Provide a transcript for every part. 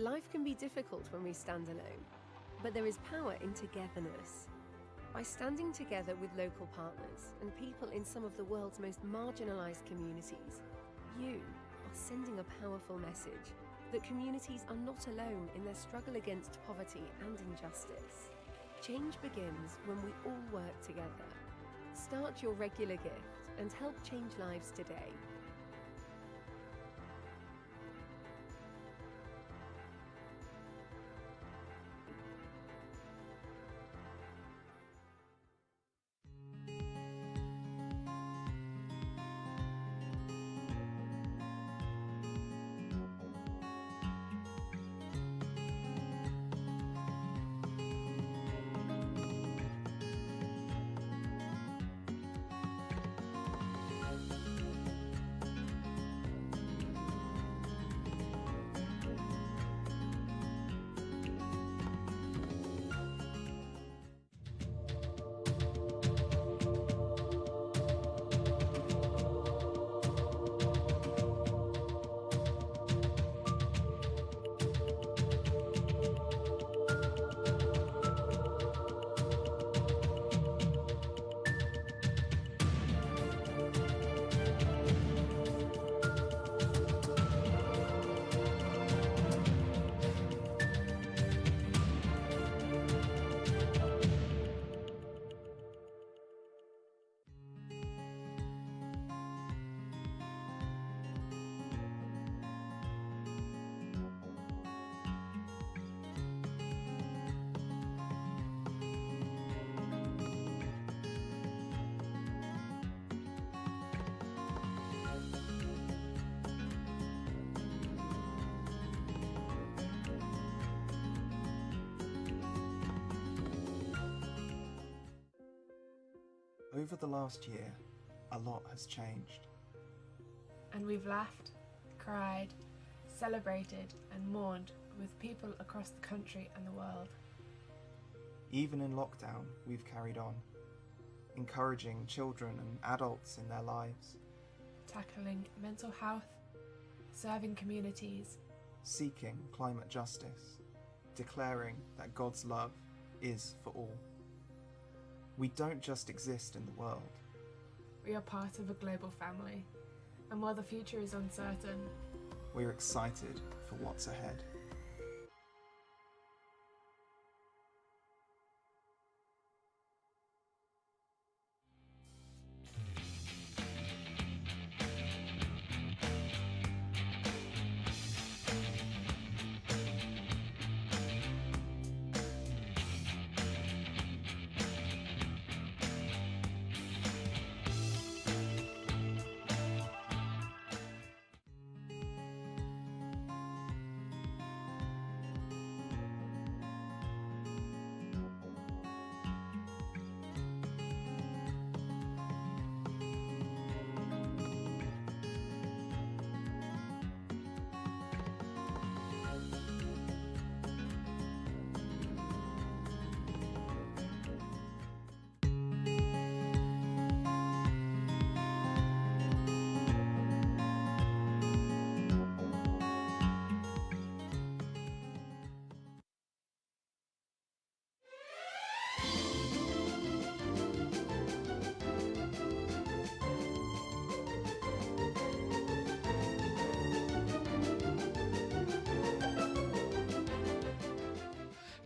Life can be difficult when we stand alone, but there is power in togetherness. By standing together with local partners and people in some of the world's most marginalised communities, you are sending a powerful message that communities are not alone in their struggle against poverty and injustice. Change begins when we all work together. Start your regular gift and help change lives today. Over the last year, a lot has changed. And we've laughed, cried, celebrated and mourned with people across the country and the world. Even in lockdown, we've carried on, encouraging children and adults in their lives, Tackling mental health, serving communities, seeking climate justice, declaring that God's love is for all. We don't just exist in the world. We are part of a global family, and while the future is uncertain, We're excited for what's ahead.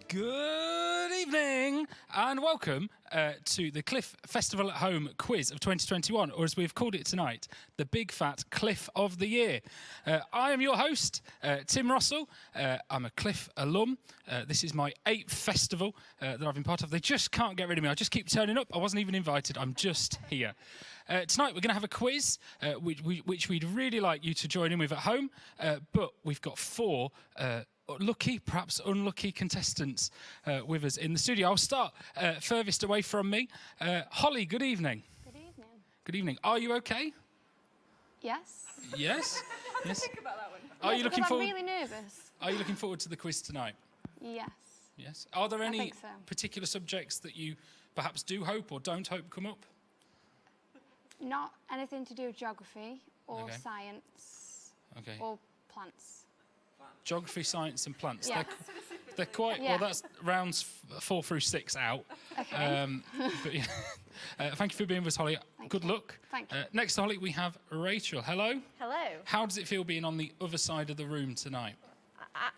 Good evening and welcome to the Cliff Festival at Home quiz of 2021, or as we've called it tonight, the Big Fat Cliff of the Year. I am your host, Tim Rossell. I'm a Cliff alum. This is my 8th festival that I've been part of. They just can't get rid of me. I just keep turning up. I wasn't even invited. I'm just here. Tonight we're going to have a quiz, which we'd really like you to join in with at home, but we've got 4 lucky, perhaps unlucky contestants with us in the studio. I'll start furthest away from me. Holly, good evening. Good evening. Good evening. Are you okay? Yes. Yes? Yes. Think about that one. Are you looking forward? I'm really nervous. Are you looking forward to the quiz tonight? Yes. Yes. Are there any think so. particular subjects that you perhaps do hope or don't hope come up? Not anything to do with geography or Okay. science Okay. or plants. Geography, science, and plants. Yeah. They're quite Yeah. well. That's rounds 4 through 6 out. Okay. But yeah, thank you for being with us, Holly. Good luck. Thank you. Next to Holly, we have Rachel. Hello. Hello. How does it feel being on the other side of the room tonight?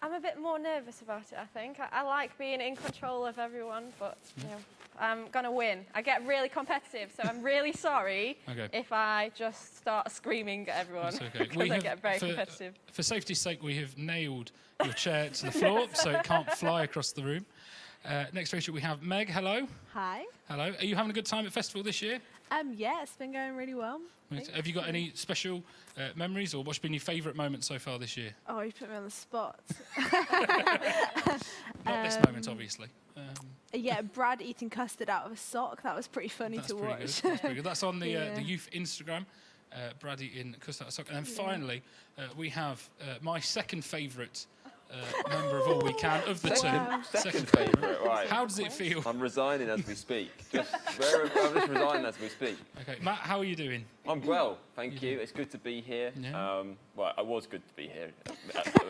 I'm a bit more nervous about it, I think. I like being in control of everyone, but you know, I'm going to win. I get really competitive, so I'm really sorry Okay. if I just start screaming at everyone. That's okay. Because I get very competitive. For safety's sake, we have nailed your chair to the floor so it can't fly across the room. Next, Rachel, we have Meg. Hello. Hi. Hello. Are you having a good time at festival this year? Yeah, it's been going really well. Right. Have you got any special memories, or what's been your favourite moment so far this year? Oh, you put me on the spot. Not this moment, obviously. Yeah, Brad eating custard out of a sock. That was pretty funny That's to pretty watch. good. That's pretty good. That's on the Yeah. the youth Instagram. Brad eating custard out of a sock. And then finally, we have my second favourite member of All We Can of the two. Second favourite, right. How does it feel? I'm resigning as we speak. I'm just resigning as we speak. Okay, Matt, how are you doing? I'm well, thank you. It's good to be here. Yeah. Well, I was good to be here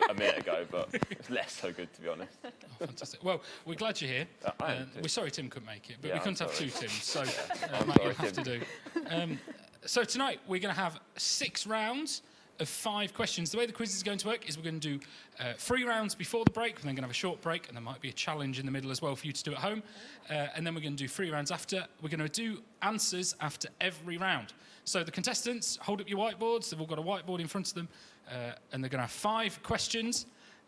a minute ago, but it's less so good, to be honest. Oh, fantastic. Well, we're glad you're here. I am too. We're sorry Tim couldn't make it, but Yeah, we couldn't I'm have two sorry. Tims, so I'm Matt, sorry, you'll have to Tim. do. So tonight we're going to have 6 rounds of 5 questions. The way the quiz is going to work is we're going to do 3 rounds before the break, and then going to have a short break, and there might be a challenge in the middle as well for you to do at home. And then we're going to do 3 rounds after. We're going to do answers after every round. So the contestants, hold up your whiteboards. They've all got a whiteboard in front of them, and they're going to have 5 questions.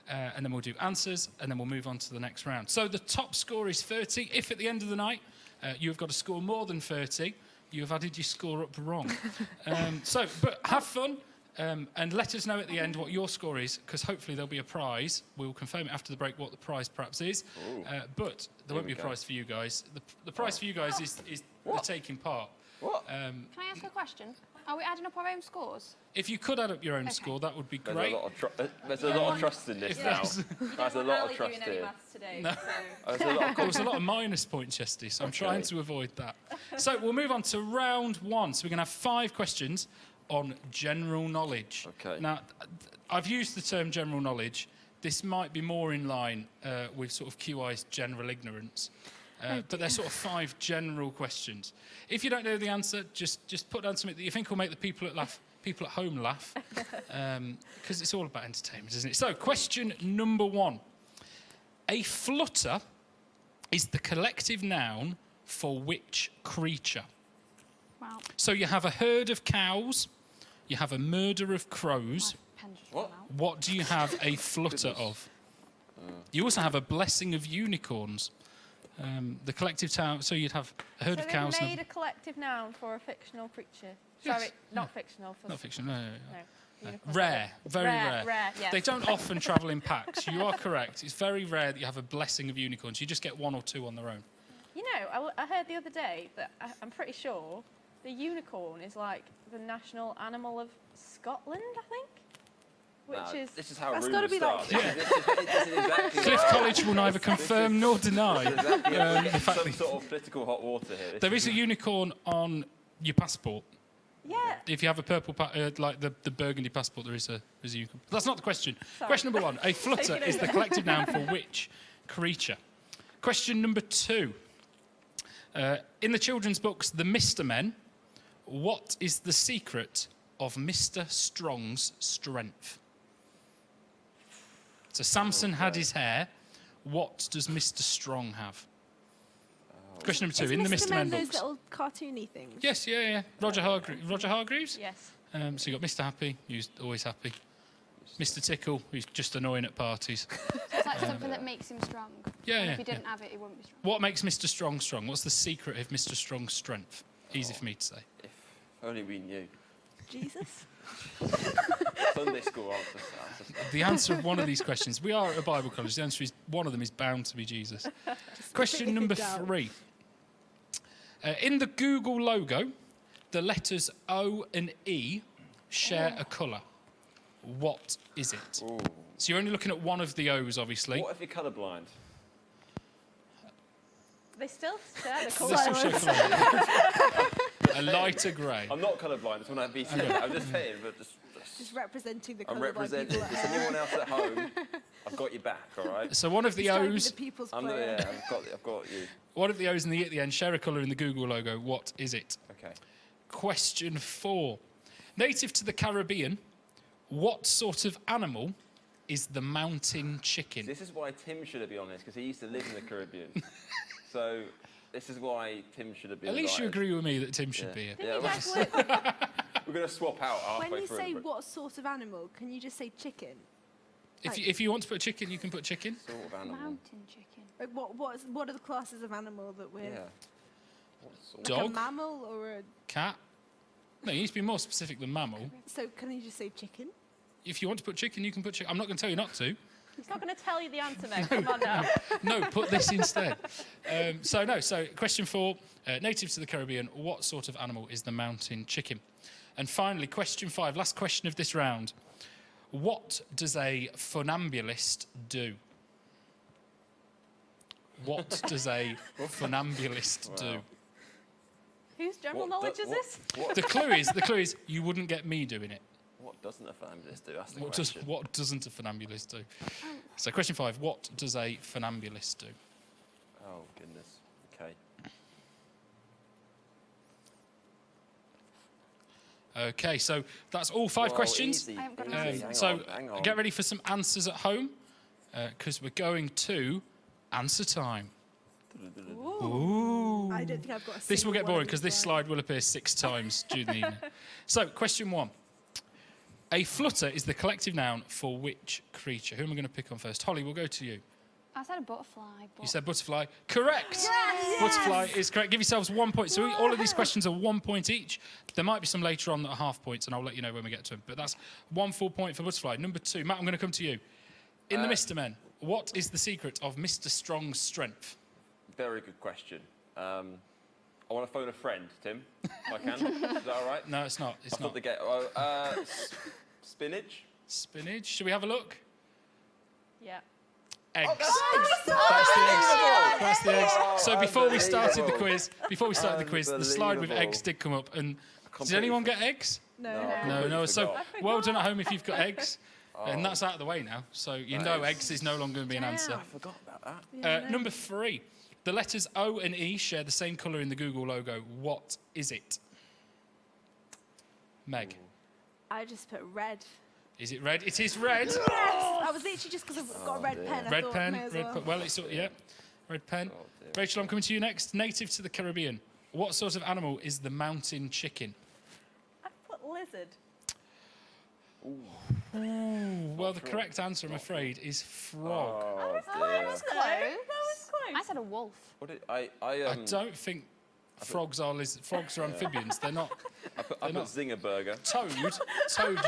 And then we'll do answers, and then we'll move on to the next round. So the top score is 30. If at the end of the night you've got to score more than 30, you have added your score up wrong. But have fun, and let us know at the end what your score is, because hopefully there'll be a prize. We'll confirm it after the break what the prize perhaps is. But there won't be a prize for you guys. The prize for you guys is the taking part. What? Can I ask a question? Are we adding up our own scores? If you could add up your own score, that would be There's great. a lot of trust in this now. There's a lot of trust doing any here. maths today, No. so... There's a lot of There was a lot of minus points yesterday, so I'm trying to avoid that. So we'll move on to round 1. So we're going to have 5 questions on general knowledge. Okay. Now, I've used the term general knowledge. This might be more in line with sort of QI's general ignorance. But they're sort of 5 general questions. If you don't know the answer, just put down something that you think will make the people at home laugh, because it's all about entertainment, isn't it? So, question number 1. A flutter is the collective noun for which creature? Wow. So you have a herd of cows, you have a murder of crows. Pen just What? ran out. What do you have a flutter of? You also have a blessing of unicorns. The collective town, so you'd have a herd So of they cows. made a collective noun for a fictional creature. Yes, Sorry, not fictional. For Not fiction, no. unicorns. Rare, very rare. Rare, yes. They don't often travel in packs. You are correct. It's very rare that you have a blessing of unicorns. You just get 1 or 2 on their own. You know, I heard the other day that I'm pretty sure the unicorn is like the national animal of Scotland, I think. Which is... This is how That's rumours gotta be start. like- This is exactly Cliff right. College will neither confirm nor deny. Exactly. the fact Some that sort of political hot water here. there is a unicorn on your passport. Yeah. If you have a purple, like the burgundy passport, there is a unicorn. That's not the question. Sorry. Question number 1. A flutter Taking is the over. collective noun for which creature? Question number 2. In the children's books, The Mr. Men, what is the secret of Mr. Strong's strength? So Samson had his hair. What does Mr. Strong have? Question number 2. Is In the Mr. Mr. Men those books. little cartoony things? Yes, yeah. Roger Hargreaves? Yes. So you've got Mr. Happy, who's always happy. Mr. Tickle, who's just annoying at parties. It's like something that makes him strong. Yeah, And yeah, if he didn't have it, he wouldn't be strong. What makes Mr. Strong strong? What's the secret of Mr. Strong's strength? Easy for me to say. If only we knew. Jesus. Sunday school answers. The answer of one of these questions, we are at a Bible college, the answer is one of them is bound to be Jesus. Question number 3. In the Google logo, the letters O and E share a colour. What is it? Ooh. So you're only looking at one of the O's, obviously. What if you're colourblind? They still share the They colour. still share colour. A lighter grey. I'm not colourblind. That's when I be saying. I'm just saying, but Just representing the I'm colourblind representing. people at Just home. anyone else at home, I've got your back. All right. So one of the He's trying to be O's, the people's I'm player. I've got you. one of the O's and the E at the end share a colour in the Google logo. What is it? Okay. Question 4. Native to the Caribbean, what sort of animal is the mountain chicken? This is why Tim should be on this, because he used to live in the Caribbean. So this is why Tim should be. At least you agree with me that Tim should Yeah. be here. Yeah, You guys work- we're going to swap out halfway when you through. say but what sort of animal, can you just say chicken? If you want to put chicken, you can put chicken. sort of animal. Mountain chicken. Like what are the classes of animal that we're... Yeah. What sort? Like Dog. a mammal or a... Cat. No, you need to be more specific than mammal. So can you just say chicken? If you want to put chicken, you can put chicken. I'm not going to tell you not to. He's not going to tell you the answer, Meg. Come on now. No, put this instead. So question 4, native to the Caribbean, what sort of animal is the mountain chicken? And finally, question 5, last question of this round. What does a funambulist do? What does a funambulist do? Whose general What knowledge do- is this? The clue is you wouldn't get me doing it. What doesn't a funambulist do? That's the What question. doesn't a funambulist do? So question 5, what does a funambulist do? Oh, goodness. Okay. Okay, so that's all 5 Well, questions. easy, I haven't got easy. an Hang answer. So hang on. get ready for some answers at home, because we're going to answer time. Ooh. I don't think I've got a This will single get one boring of because these this right. slide will appear 6 times during the evening. So, question 1. A flutter is the collective noun for which creature? Who am I going to pick on first? Holly, we'll go to you. I said a butterfly, but... You said butterfly. Correct. Butterfly is correct. Give yourselves 1 point. So all of these questions are 1 point each. There might be some later on that are half points, and I'll let you know when we get to them. But that's 1 full point for butterfly. Number 2, Matt, I'm going to come to you. In the Mr. Men, what is the secret of Mr. Strong's strength? Very good question. I want to phone a friend, Tim, if I can. Is that all right? No, it's not. It's I thought not. the get. Spinach? Spinach. Should we have a look? Yeah. Eggs. Oh, That's the eggs. That's the eggs. So before we started the Unbelievable. quiz, the slide with eggs Unbelievable. did come up. And did Completely anyone get eggs? No. No. So forgot. well done at home if you've got eggs. And that's out of the way now. So you know eggs is no longer going to be an answer. I forgot about that. Number 3. The letters O and E share the same colour in the Google logo. What is it? Meg. I just put red. Is it red? It is red. That was literally just because I've got a red pen. I Red thought, pen. may as Red well. pen. Well, it's yeah. Red pen. Oh, dear. Rachel, I'm coming to you next. Native to the Caribbean. What sort of animal is the mountain chicken? I put lizard. Well, the correct answer, I'm afraid, is frog. Oh, That dear. was close. That was close. I said a wolf. What did I I don't think frogs are amphibians. They're not. I put not- Zinger Burger. Toad, you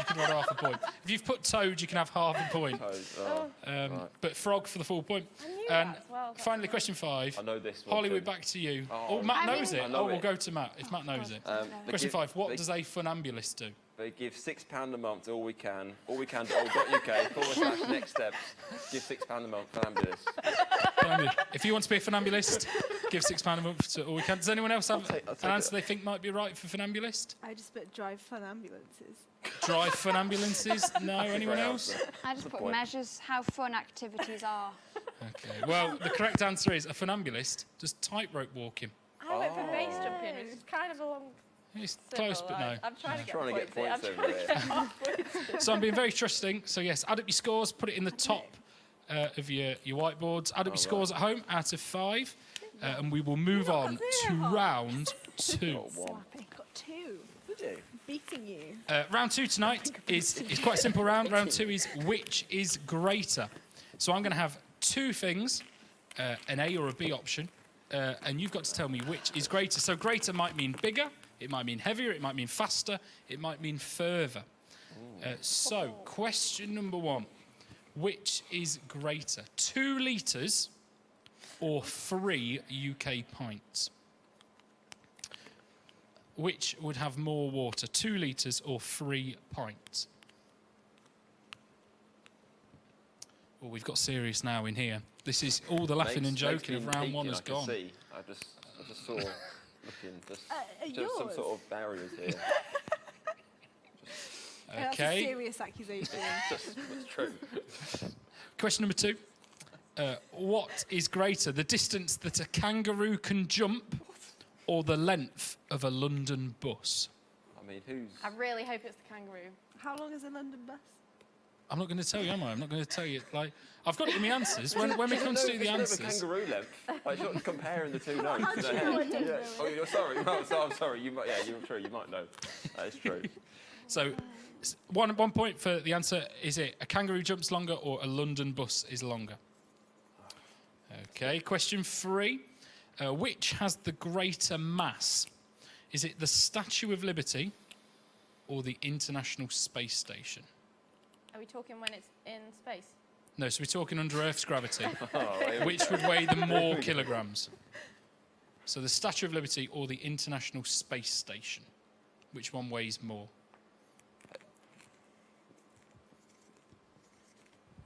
can have half a point. If you've put toad, you can have half a point. Right. But frog for the full point. I knew And that as well. That's finally, right. question 5. I know this one. Holly, too. we're back to you. Oh, Matt I knows mean- it. I know We'll it. go to Matt if Matt knows it. They Question give- 5. What they- does a funambulist do? They give £6 a month to all we can. uk /next steps. Give £6 a month for ambulance. If you want to be a funambulist, give £6 a month to all we can. Does anyone else have I'll take an answer it. they think might be right for funambulist? I just put drive fun ambulances. Drive fun ambulances? No, anyone Great else? answer. I just the put point. measures how fun activities are. Okay. Well, the correct answer is a funambulist does tightrope walking. I went for base jumping, which is kind of a long. It's close, but no. I'm trying to get Trying to get points. points I'm over trying to here. get half points. So I'm being very trusting. So yes, add up your scores, put it in the top of your whiteboards. Add up your scores at home out of 5, and we will move on to round 2. I've got 2. Did you? Beating you. Round 2 tonight is quite a simple round. Round 2 is which is greater. So I'm going to have 2 things, an A or a B option, and you've got to tell me which is greater. So greater might mean bigger, it might mean heavier, it might mean faster, it might mean further. So question number 1, which is greater, 2 litres or 3 UK pints? Which would have more water, 2 litres or 3 pints? Well, we've got serious now in here. This is all the laughing and joking of round 1 has gone. I just saw. looking. Just yours? some sort of barriers here. That's a Okay. serious accusation. It's true. Question number 2. What is greater, the distance that a kangaroo can jump or the length of a London bus? I mean, who's... I really hope it's the kangaroo. How long is a London bus? I'm not going to tell you, am I? I'm not going to tell you. Like, I've got it in my answers. When we come to do the It's a answers... kangaroo length. Like, you're not comparing the two notes. How do you know I don't know it? Oh, you're sorry. Oh, so I'm sorry. You might, yeah, you're true. You might know. That is true. So, one point for the answer. Is it a kangaroo jumps longer or a London bus is longer? Okay, question 3. Which has the greater mass? Is it the Statue of Liberty or the International Space Station? Are we talking when it's in space? No, so we're talking under Earth's gravity. Oh, Which would weigh the more kilograms? So the Statue of Liberty or the International Space Station? Which one weighs more?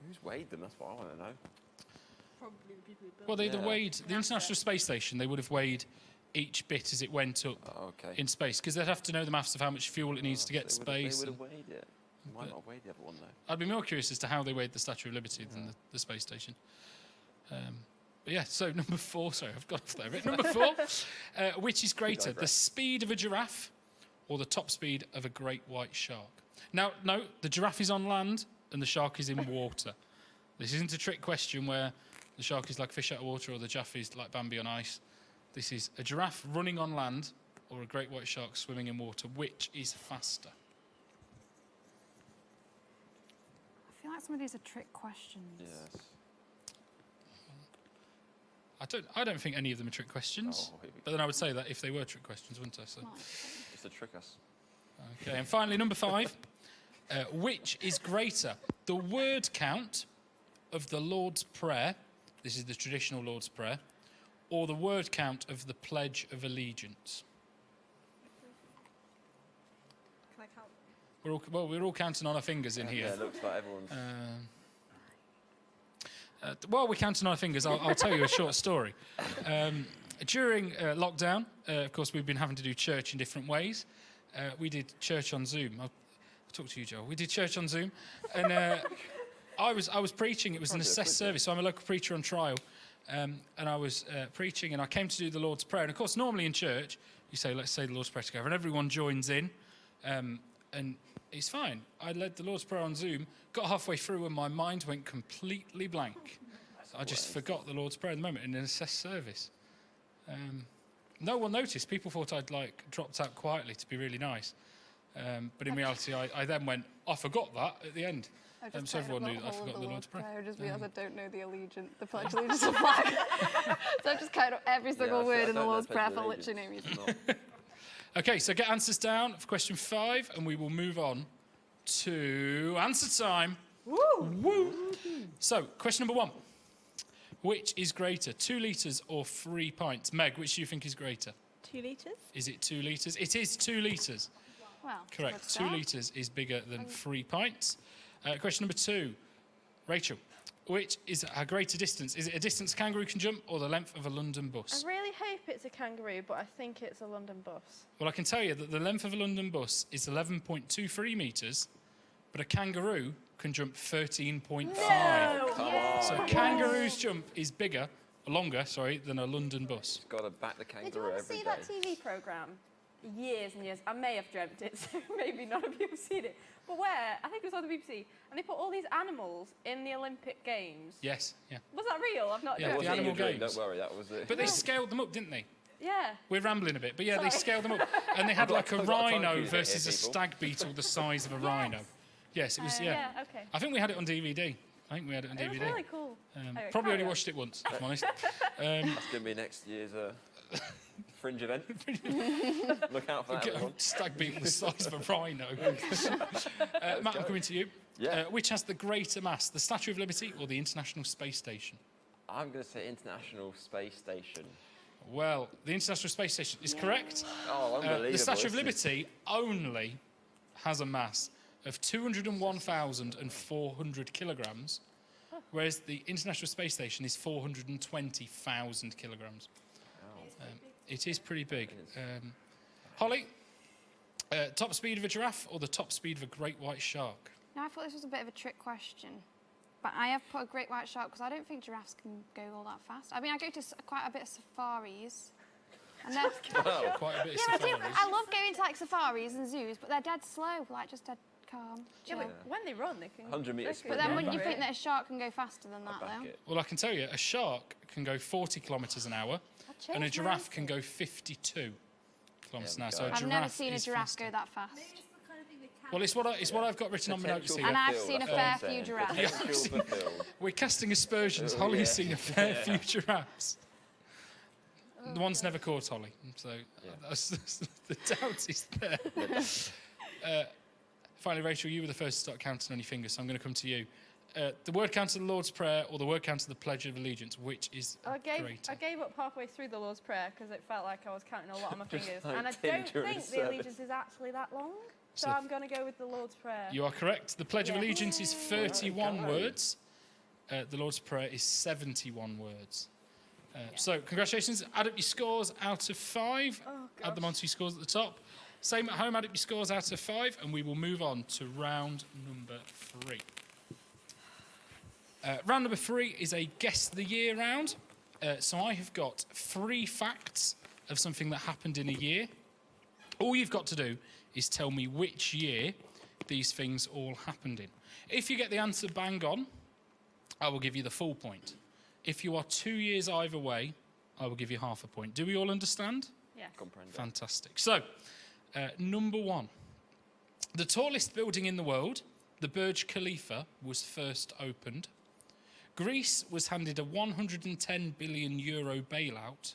who's weighed them? That's what I want to know. Probably the people who built Well, they'd have Yeah. weighed the International Space Station. They would have weighed each bit as it went up Oh, okay. in space, because they'd have to know the maths of how much fuel it needs to get to They space. would and- have weighed it. They might But- not have weighed the other one, though. I'd be more curious as to how they weighed the Statue of Liberty than the space station. But yeah, so number 4, sorry, I've got off there a bit. Number 4, which is greater, the digress. speed of a giraffe or the top speed of a great white shark? Now, no, the giraffe is on land and the shark is in water. This isn't a trick question where the shark is like fish out of water or the giraffe is like Bambi on ice. This is a giraffe running on land or a great white shark swimming in water. Which is faster? I feel like some of these are trick questions. Yes. I don't think any of them are trick questions. Oh, here we But then I would say that if they were trick questions, wouldn't I? So. Might. Just to trick us. Okay, and finally, number 5. Which is greater, the word count of the Lord's Prayer, this is the traditional Lord's Prayer, or the word count of the Pledge of Allegiance? Can I count? We're all counting on our fingers in Yeah, here. it looks like everyone's... While we're counting on our fingers, I'll tell you a short story. During lockdown, of course, we've been having to do church in different ways. We did church on Zoom. I'll talk to you, Joel. We did church on Zoom, and I was preaching. It was an assessed service, so I'm a local preacher on trial, and I was preaching, and I came to do the Lord's Prayer. And of course, normally in church, you say, "Let's say the Lord's Prayer together," and everyone joins in, and it's fine. I led the Lord's Prayer on Zoom, got halfway through, and my mind went completely blank. I just forgot the Lord's Prayer at the moment in an assessed service. No one noticed. People thought I'd dropped out quietly to be really nice. But in reality, I then went, I forgot that at the end. So everyone knew that I forgot the Lord's Prayer. I just realised I don't know the allegiance, the Pledge of Allegiance of flag. So I've just kind of every single word in the Lord's Prayer for literally no reason. Okay, so get answers down for question 5, and we will move on to answer time. Woo! So, question number 1. Which is greater, 2 litres or 3 pints? Meg, which do you think is greater? 2 litres? Is it 2 litres? It is 2 litres. Well, Correct. 2 litres is bigger than 3 pints. Question number 2. Rachel, which is a greater distance? Is it a distance a kangaroo can jump or the length of a London bus? I really hope it's a kangaroo, but I think it's a London bus. Well, I can tell you that the length of a London bus is 11.23 metres, but a kangaroo can jump 13.5. Come on. So a kangaroo's jump is longer, than a London bus. Got to back the Did you kangaroo ever every see day. that TV programme? Years and years. I may have dreamt it, so maybe none of you have seen it. But where? I think it was on the BBC. And they put all these animals in the Olympic Games. Yes, yeah. Was that real? I've not Yeah, It dreamt the wasn't it. animal your dream, games. Don't worry, that was it. But they scaled them up, didn't they? Yeah. We're rambling a bit, but yeah, they Sorry. scaled them up. And they had like a I've got a time rhino fuse here, versus a people. stag beetle the size of a rhino. Yes, it was, Yeah, okay. I think we had it on DVD. I think we had it on It was DVD. really cool. Anyway, Probably carry only on. watched it once, if I'm honest. That's going to be next year's Fringe event. Look out for that, Get a everyone. stag beetle the size of a rhino. Matt, I'm coming to you. Yeah. Which has the greater mass, the Statue of Liberty or the International Space Station? I'm going to say International Space Station. Well, the International Space Station is correct. Oh, unbelievable. The Statue of isn't it? Liberty only has a mass of 201,400 kilograms, whereas the International Space Station is 420,000 kilograms. It is pretty big. Holly, top speed of a giraffe or the top speed of a great white shark? Now, I thought this was a bit of a trick question, but I have put a great white shark because I don't think giraffes can go all that fast. I mean, I go to quite a bit of safaris. And they're... Quite a bit of yeah, I do. safaris. I love going to like safaris and zoos, but they're dead slow, like just dead calm. Yeah, but when they run, they can. 100 metres they But can then Yeah, wouldn't you back think that a shark can go faster than that, though? Well, I can tell you, a shark can go 40 kilometres an hour, and a giraffe can go 52 kilometres an hour. So a I've giraffe never seen a is giraffe faster. go that fast. Well, it's what I've got written on my notes here. And I've seen a fair few giraffes. Potential fulfilled. We're casting aspersions. Oh, Holly's yeah. seen a fair few giraffes. The one's never caught Holly, so the doubt is there. Finally, Rachel, you were the first to start counting on your fingers, so I'm going to come to you. The word count of the Lord's Prayer or the word count of the Pledge of Allegiance, which is greater? I gave up halfway through the Lord's Prayer because it felt like I was counting a lot on my fingers. like And I Tim don't during think the the service. allegiance is actually that long. So So- I'm going to go with the Lord's Prayer. You are correct. The Pledge of Yeah. Allegiance is 31 go. words. The Lord's Prayer is 71 words. So, congratulations. Add up your scores out of 5. Add them onto your scores at the top. Same at home, add up your scores out of 5, and we will move on to round number 3. Round number 3 is a Guess the Year round. So I have got 3 facts of something that happened in a year. All you've got to do is tell me which year these things all happened in. If you get the answer bang on, I will give you the full point. If you are 2 years either way, I will give you half a point. Do we all understand? Yeah. Comprehend. Fantastic. So, number 1. The tallest building in the world, the Burj Khalifa, was first opened. Greece was handed a €110 billion bailout.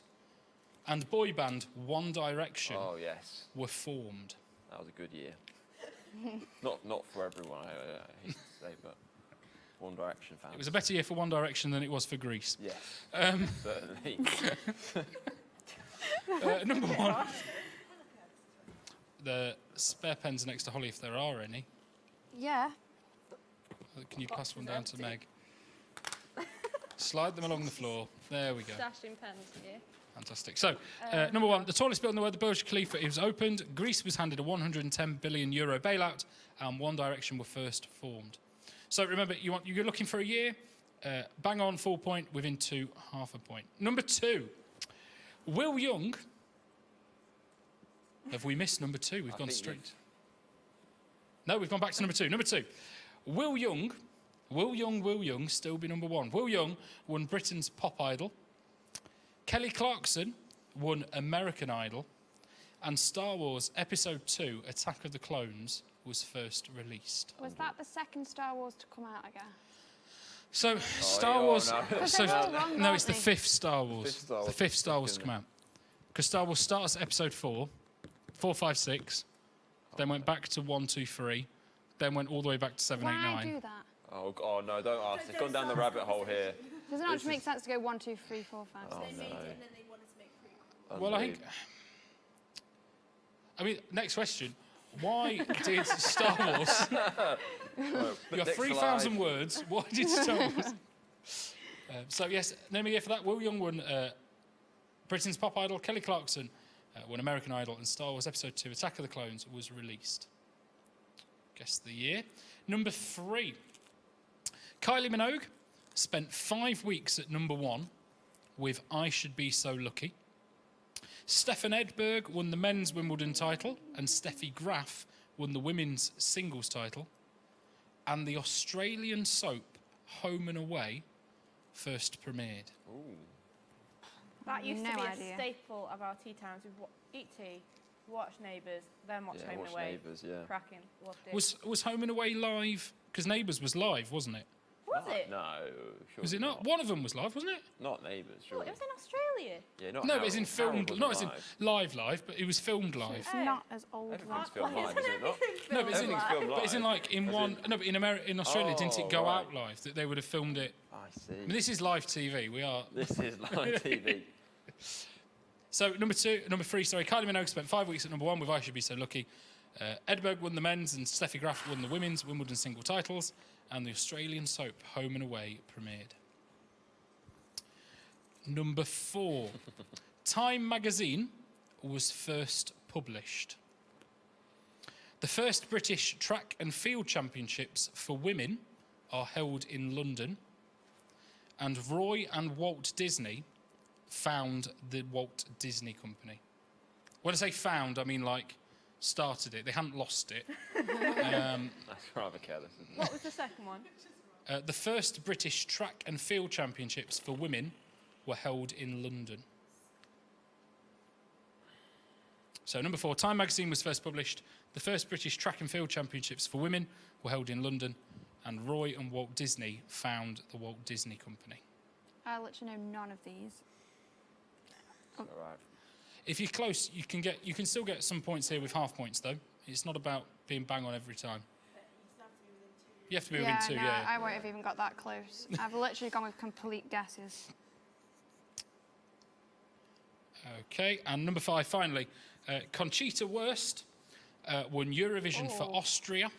And boy band One Direction Oh, yes. were formed. That was a good year. not for everyone, I hate to say, but One Direction fans. It was a better year for One Direction than it was for Greece. Yes, certainly. Number 1. The spare pens are next to Holly if there are any. Yeah. Can you pass one down to Meg? Slide them along the floor. There we go. Dashing pens here. Fantastic. So, number 1, the tallest building in the world, the Burj Khalifa, it was opened. Greece was handed a €110 billion bailout, and One Direction were first formed. So remember, you're looking for a year. Bang on, full point. Within 2, half a point. Number 2, Will Young. Have we missed number 2? We've gone think straight. No, we've gone back to number 2. Number 2, Will Young still be number 1. Will Young won Britain's Pop Idol. Kelly Clarkson won American Idol. And Star Wars Episode 2, Attack of the Clones, was first released. Was that the second Star Wars to come out, I guess? So, Star Wars... no. So, they're all wrong, no, aren't it's the they? 5th Star Wars. The 5th Star Wars to come out. Because Star Wars starts at Episode 4, 4, 5, 6, then went back to 1, 2, 3, then went all the way back to 7, 8, Why 9. do that? Oh, no, don't ask. It's gone down the rabbit hole here. Does it not This just make is- sense to go 1, 2, 3, 4, 5, 6? Oh, no. Well, I think... I mean, next question. Why did Star Wars... You got 3,000 words. Why did Star Wars... So, yes, name a year for that. Will Young won Britain's Pop Idol. Kelly Clarkson won American Idol. And Star Wars Episode 2, Attack of the Clones, was released. Guess the year. Number 3. Kylie Minogue spent 5 weeks at number 1 with I Should Be So Lucky. Stefan Edberg won the men's Wimbledon title, and Steffi Graf won the women's singles title. And the Australian soap Home and Away first premiered. Ooh. That used No to be idea. a staple of our tea times. We'd eat tea, watch Neighbours, then watch Home Watch and Away. Neighbours, yeah. Cracking. Loved it. Was Home and Away live? Because Neighbours was live, wasn't it? Was it? No, sure. Was it not? One of them was live, wasn't it? Not Neighbours, Oh, sure. it was in Australia. Yeah, not No, Harold. it was in Harold filmed, wasn't not as in live. live, but it was filmed live. It's Oh. not as old. Everything's as filmed live, is it not? No, but it's in, Everything's filmed live. but it's in like in As one. No, but in Australia, didn't it go right. out live? That they would have filmed it. I see. I mean, this is live TV. We are. This is live TV. So number 3. Sorry, Kylie Minogue spent 5 weeks at number 1 with I Should Be So Lucky. Edberg won the men's and Steffi Graf won the women's Wimbledon single titles, and the Australian soap Home and Away premiered. Number 4. Time magazine was first published? The first British track and field championships for women are held in London, and Roy and Walt Disney found the Walt Disney Company. When I say found, I mean like started it. They hadn't lost it. That's rather careless, isn't it? What was the second one? The first British track and field championships for women were held in London. So number 4, Time magazine was first published. The first British track and field championships for women were held in London, and Roy and Walt Disney found the Walt Disney Company. I literally know none of these. All right. If you're close, you can still get some points here with half points though. It's not about being bang on every time. You have to be within 2, no, yeah. I won't have even got that close. I've literally gone with complete guesses. Okay, and number 5, finally. Conchita Wurst won Eurovision for Austria.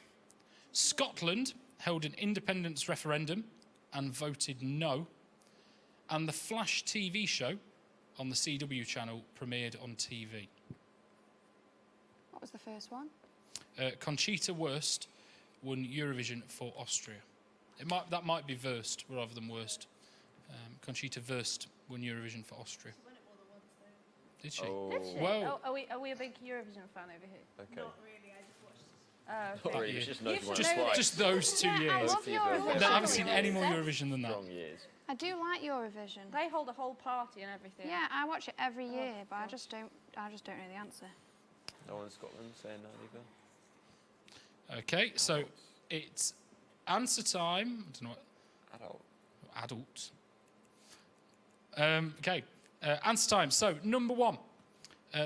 Scotland held an independence referendum and voted no. And the Flash TV show on the CW channel premiered on TV. What was the first one? Conchita Wurst won Eurovision for Austria. That might be Wurst rather than Worst. Conchita Wurst won Eurovision for Austria. Did she? Oh. Did she? Well- are we a big Eurovision fan over here? Okay. Not really, I just watched. Not really, Yeah. it's just knows You one should or know twice. Just those 2 Yeah, I years. love Fever. Eurovision. I haven't seen any more Eurovision than that. Strong years. I do like Eurovision. They hold a whole party and everything. Yeah, I watch it every year, but I just don't know the answer. No one in Scotland saying that either. Okay, so it's answer time. I don't know what. Adult. Adult. Okay, answer time. So, number 1.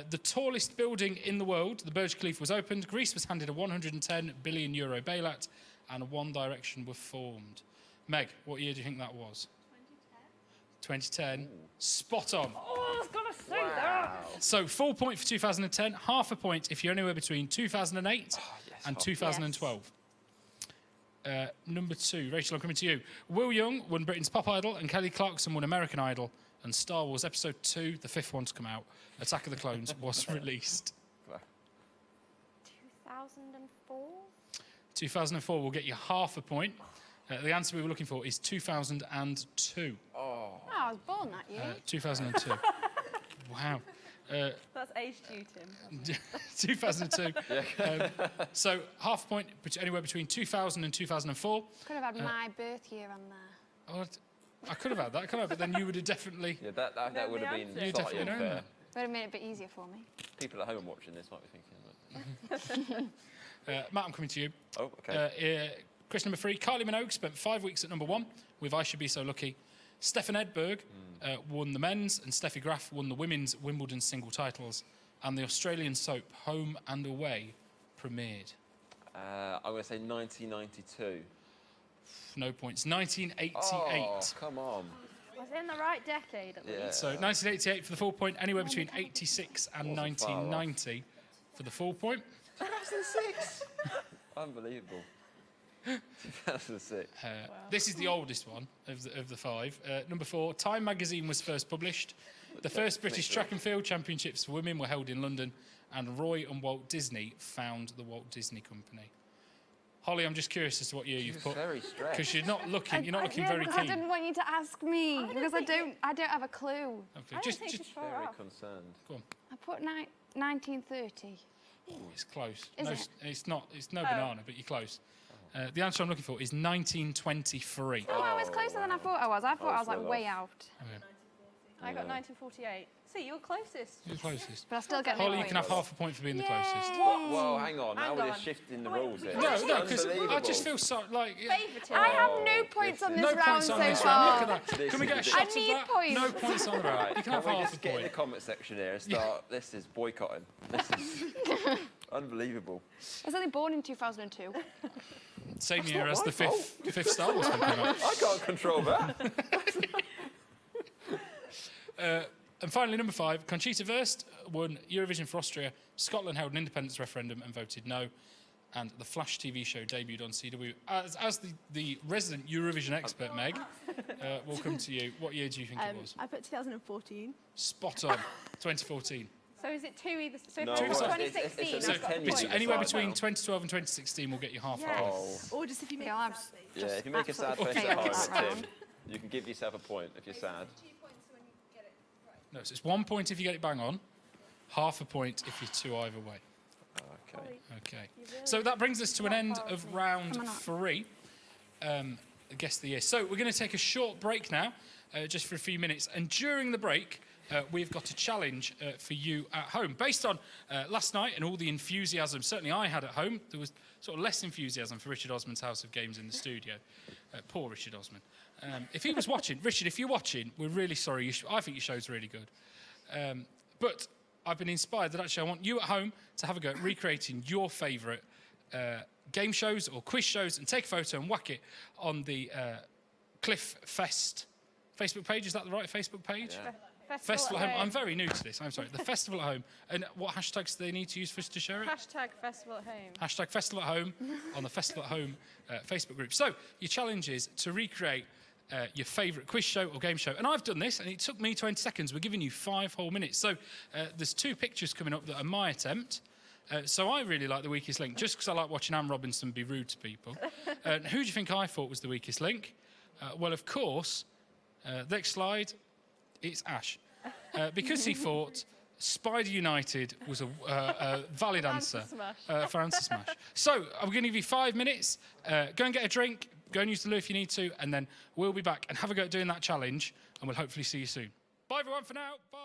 The tallest building in the world, the Burj Khalifa, was opened. Greece was handed a €110 billion bailout, and One Direction were formed. Meg, what year do you think that was? 2010. 2010. Spot on. Oh, I was going to say that. So, full point for 2010, half a point if you're anywhere between 2008 and 2012. Number 2, Rachel, I'm coming to you. Will Young won Britain's Pop Idol, and Kelly Clarkson won American Idol. And Star Wars Episode 2, the 5th one to come out, Attack of the Clones, was released. 2004? 2004 will get you half a point. The answer we were looking for is 2002. Oh. I was born that year. 2002. Wow. That's aged you, Tim. 2002. So half a point anywhere between 2000 and 2004. Could have had my birth year on there. Oh, I could have had that, couldn't I? But then you would have definitely... Yeah, that would have been You slightly definitely know unfair. that. Would have made it a bit easier for me. People at home watching this might be thinking, Matt, I'm coming to you. oh, okay. Question number 3. Kylie Minogue spent 5 weeks at number 1 with I Should Be So Lucky. Stefan Edberg won the men's, and Steffi Graf won the women's Wimbledon single titles. And the Australian soap Home and Away premiered. I'm going to say 1992. No points. 1988. Oh, come on. Was in the right decade at Yeah. least. So 1988 for the full point, anywhere between 86 and Wasn't far off. 1990 for the full point. 2006. Unbelievable. 2006. This is the oldest one of the 5. Number 4, Time magazine was first published. The first British track and field championships for women were held in London, and Roy and Walt Disney found the Walt Disney Company. Holly, I'm just curious as to what year you've put, Very stressed. because you're not looking Yeah, very because I keen. didn't want you to ask me because I don't have a clue. Okay, I don't just think she's far Very off. concerned. go on. I put 1930. Oh, it's close. Is no, it? It's not. It's no banana, but you're close. The answer I'm looking for is 1923. Oh, I was closer than I thought I was. I thought I was like well way off. out. Okay, I got 1948. See, you were closest. you're closest. But I still get no Holly, you points. can have half a point for being the closest. Well, hang on. Hang Now we're on. shifting the rules here. No, because I Unbelievable. just feel so like. Favoritism. I have no points on this No round points on so this far. round. Look at that. This Can we is get a ridiculous. shot I of need that? points. No points on the round. Right, You can have we half just a get in the point. comment section here and start? This is boycotting. This is unbelievable. I was only born in 2002. Same That's year not as my the fault. fifth Star Wars film came out. I can't control that. And finally, number 5, Conchita Wurst won Eurovision for Austria. Scotland held an independence referendum and voted no. And the Flash TV show debuted on CW. As the resident Eurovision expert, Meg, we'll come to you. What year do you think it was? I put 2014. Spot on. 2014. So is it 2 either? So No, if it was well, 2016, it's I've got a 10 years point. Anywhere Right between now. 2012 and 2016 will get you half a point. Oh. Or just if you make Yeah, a I'm sad face. Yeah, if you make a sad absolutely face at failed home, that Tim, round. you can give yourself a point if you're sad. No, so it's 1 point if you get it bang on, half a point if you're 2 either way. Okay. Okay. So that brings us to an end of round Come on up. 3. Guess the year. So we're going to take a short break now, just for a few minutes. And during the break, we've got a challenge for you at home. Based on last night and all the enthusiasm, certainly I had at home, there was sort of less enthusiasm for Richard Osman's House of Games in the studio. Poor Richard Osman. If he was watching, Richard, if you're watching, we're really sorry. I think your show's really good. But I've been inspired that actually I want you at home to have a go at recreating your favourite game shows or quiz shows and take a photo and whack it on the Cliff Fest Facebook page. Is that the right Facebook page? Yeah. Festival at Home. I'm very new to this. I'm sorry. The Festival at Home. And what hashtags do they need to use for us to share it? Hashtag Festival at Home. Hashtag Festival at Home on the Festival at Home Facebook group. So your challenge is to recreate your favourite quiz show or game show. And I've done this, and it took me 20 seconds. We're giving you 5 whole minutes. So there's 2 pictures coming up that are my attempt. So I really like the weakest link, just because I like watching Anne Robinson be rude to people. Who do you think I thought was the weakest link? Well, of course, next slide, it's Ash. Because he thought Spider United was a valid answer for Answer Smash. So I'm going to give you 5 minutes. Go and get a drink. Go and use the loo if you need to. And then we'll be back and have a go at doing that challenge. And we'll hopefully see you soon. Bye, everyone, for now. Bye.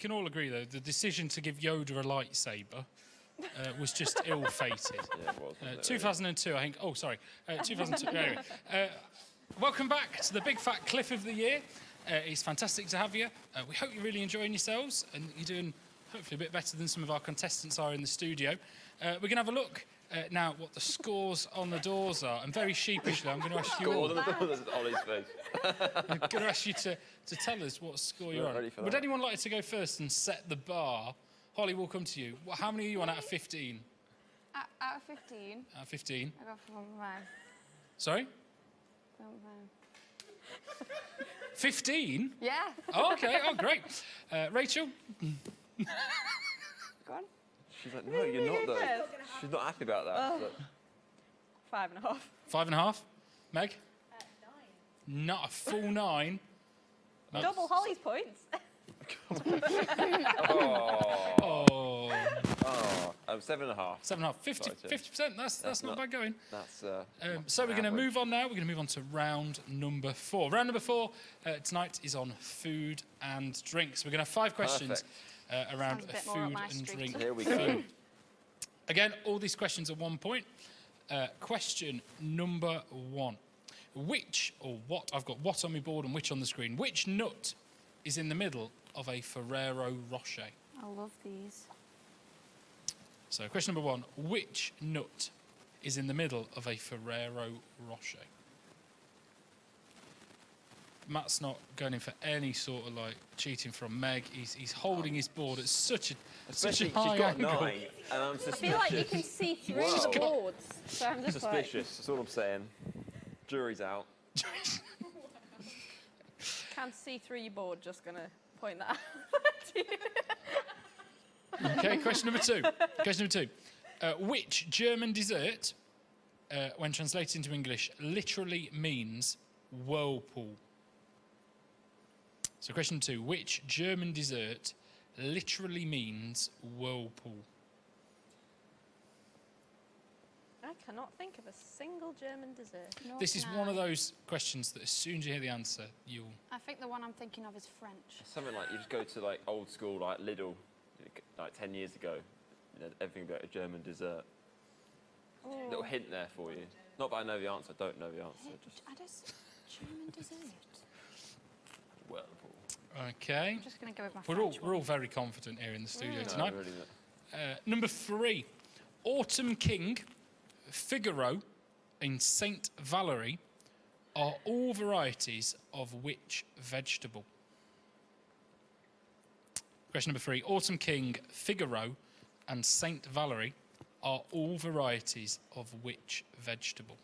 can all agree, though, the decision to give Yoda a lightsaber was just ill-fated. Yeah, it was. wasn't it, 2002, I think. Oh, sorry. 2002. Anyway, welcome back to the Big Fat Cliff of the Year. It's fantastic to have you. We hope you're really enjoying yourselves and you're doing hopefully a bit better than some of our contestants are in the studio. We're going to have a look now what the scores on the doors are. And very sheepishly, I'm going to ask you all. That's Ollie's face. I'm going to ask you to tell us what score you're Not on. ready for Would that. anyone like to go first and set the bar? Holly, we'll come to you. How many are you on out of 15? Out of 15, Out of 15. I got 4.5. Sorry? 4.5. 15? Yeah. Oh, okay. Oh, great. Rachel? Go on. She's like, no, you're not, though. She's not happy about that. But 5.5. 5.5. Meg? 9. Not a full 9. No. Double Holly's points. Oh. 7.5. 7.5. 50%. That's not bad going. That's. So we're going to move on now. We're going to move on to round number 4. Round number 4 tonight is on food and drinks. We're going to have 5 questions around Sounds a bit more up food my and street. drink. Here we go. Food. Again, all these questions are 1 point. Question number 1. Which, or what, I've got what on my board and which on the screen. Which nut is in the middle of a Ferrero Rocher? I love these. So question number 1. Which nut is in the middle of a Ferrero Rocher? Matt's not going in for any sort of like cheating from Meg. He's holding his board at such a Especially high she's got angle. 9, and I'm I suspicious. feel like you can see through Wow. the boards. So I'm just Suspicious. That's all I'm saying. Jury's out. Can't see through your board, just going to point that out to you. Okay, question number 2. Question number 2. Which German dessert, when translated into English, literally means whirlpool? So question 2. Which German dessert literally means whirlpool? I cannot think of a single German dessert. Nor This is can one of I. those questions that as soon as you hear the answer, you'll... I think the one I'm thinking of is French. Something like you just go to like old school, like Lidl, like 10 years ago. You know, everything about a German dessert. Little hint there for you. Not that I know the answer. I don't know the answer. Just I just German dessert. whirlpool. Okay. I'm just going to go with my We're French all very confident here in the studio No, tonight. really not. Number 3. Autumn King, Figaro, and Saint Valerie are all varieties of which vegetable? Question number 3. Autumn King, Figaro, and Saint Valerie are all varieties of which vegetable?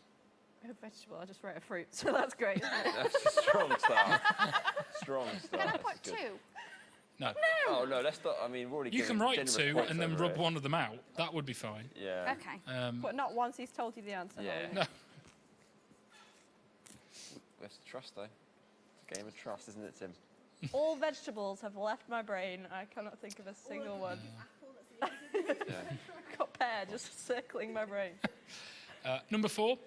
A vegetable, I just wrote a fruit, so that's great. That's a strong start. Strong start. Can I That's put good. 2? No. Oh no, let's not. I mean, we're already. You can giving write generous 2 points and then over rub it. one of them out. That would be fine. Yeah. Okay. But not once he's told you the answer. Yeah. Holly. No. We have to trust though. It's a game of trust, isn't it, Tim? All vegetables have left my brain. I cannot think of a single one. Yeah. Got pear just circling my brain. Number 4.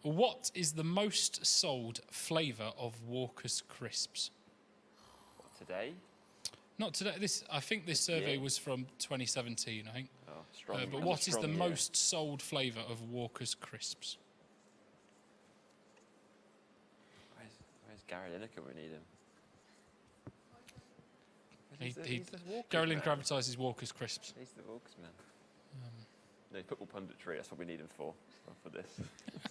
What is the most sold flavour of Walker's Crisps? What, today? Not today. I think this survey Yeah. was from 2017, I think. Oh, strong. But That's a what is the strong year. most sold flavour of Walker's Crisps? Where's Gary Lineker? We need him. He, the Walkers Gary man. Lineker advertises Walker's Crisps. He's the Walkers man. No, football punditry. That's what we need him for this.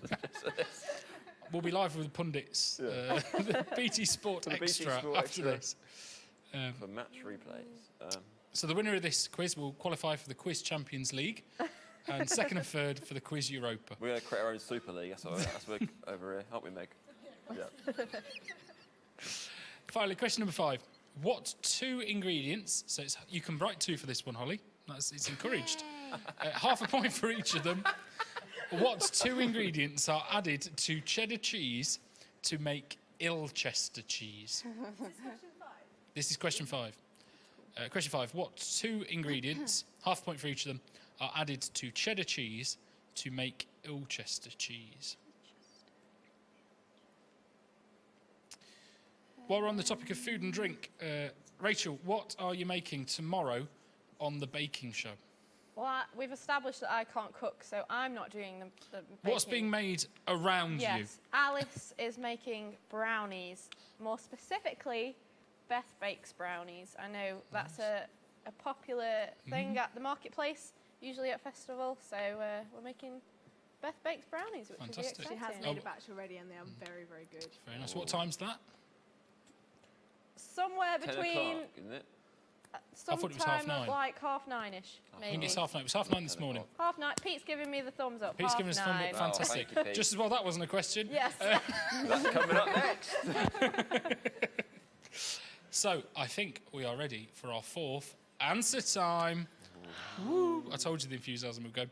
Just for this. We'll be live with pundits, Yeah. the BT Sport The BT Extra Sport after Extra. this. For match replays. So the winner of this quiz will qualify for the Quiz Champions League, and second and third for the Quiz Europa. We're going to create our own Super League. That's what we're over here, aren't we, Meg? Yeah. Finally, question number 5. What 2 ingredients, so you can write 2 for this one, Holly. It's encouraged. Half a point for each of them. What 2 ingredients are added to cheddar cheese to make Ilchester cheese? This is question 5. Question 5. What 2 ingredients, half a point for each of them, are added to cheddar cheese to make Ilchester cheese? While we're on the topic of food and drink, Rachel, what are you making tomorrow on the baking show? Well, we've established that I can't cook, so I'm not doing the baking. What's being made around you? Yes, Alice is making brownies. More specifically, Beth Bakes brownies. I know that's a popular thing at the marketplace, usually at festival. So we're making Beth Bakes brownies, which Fantastic. is She exciting. has made a batch already, and they are very, very good. Very nice. What time's that? Somewhere 10 between o'clock, isn't it? I thought it was half sometime at nine. like 9:30ish, maybe. I think it's 9:30. It was 9:30 this morning. 9:30. Pete's giving me the thumbs up. Pete's giving us a thumb 9:30. up. Fantastic. thank you, Pete. Just as well that wasn't a question. Yes. That's coming up next. So, I think we are ready for our fourth answer time. Woo. I told you the enthusiasm would go.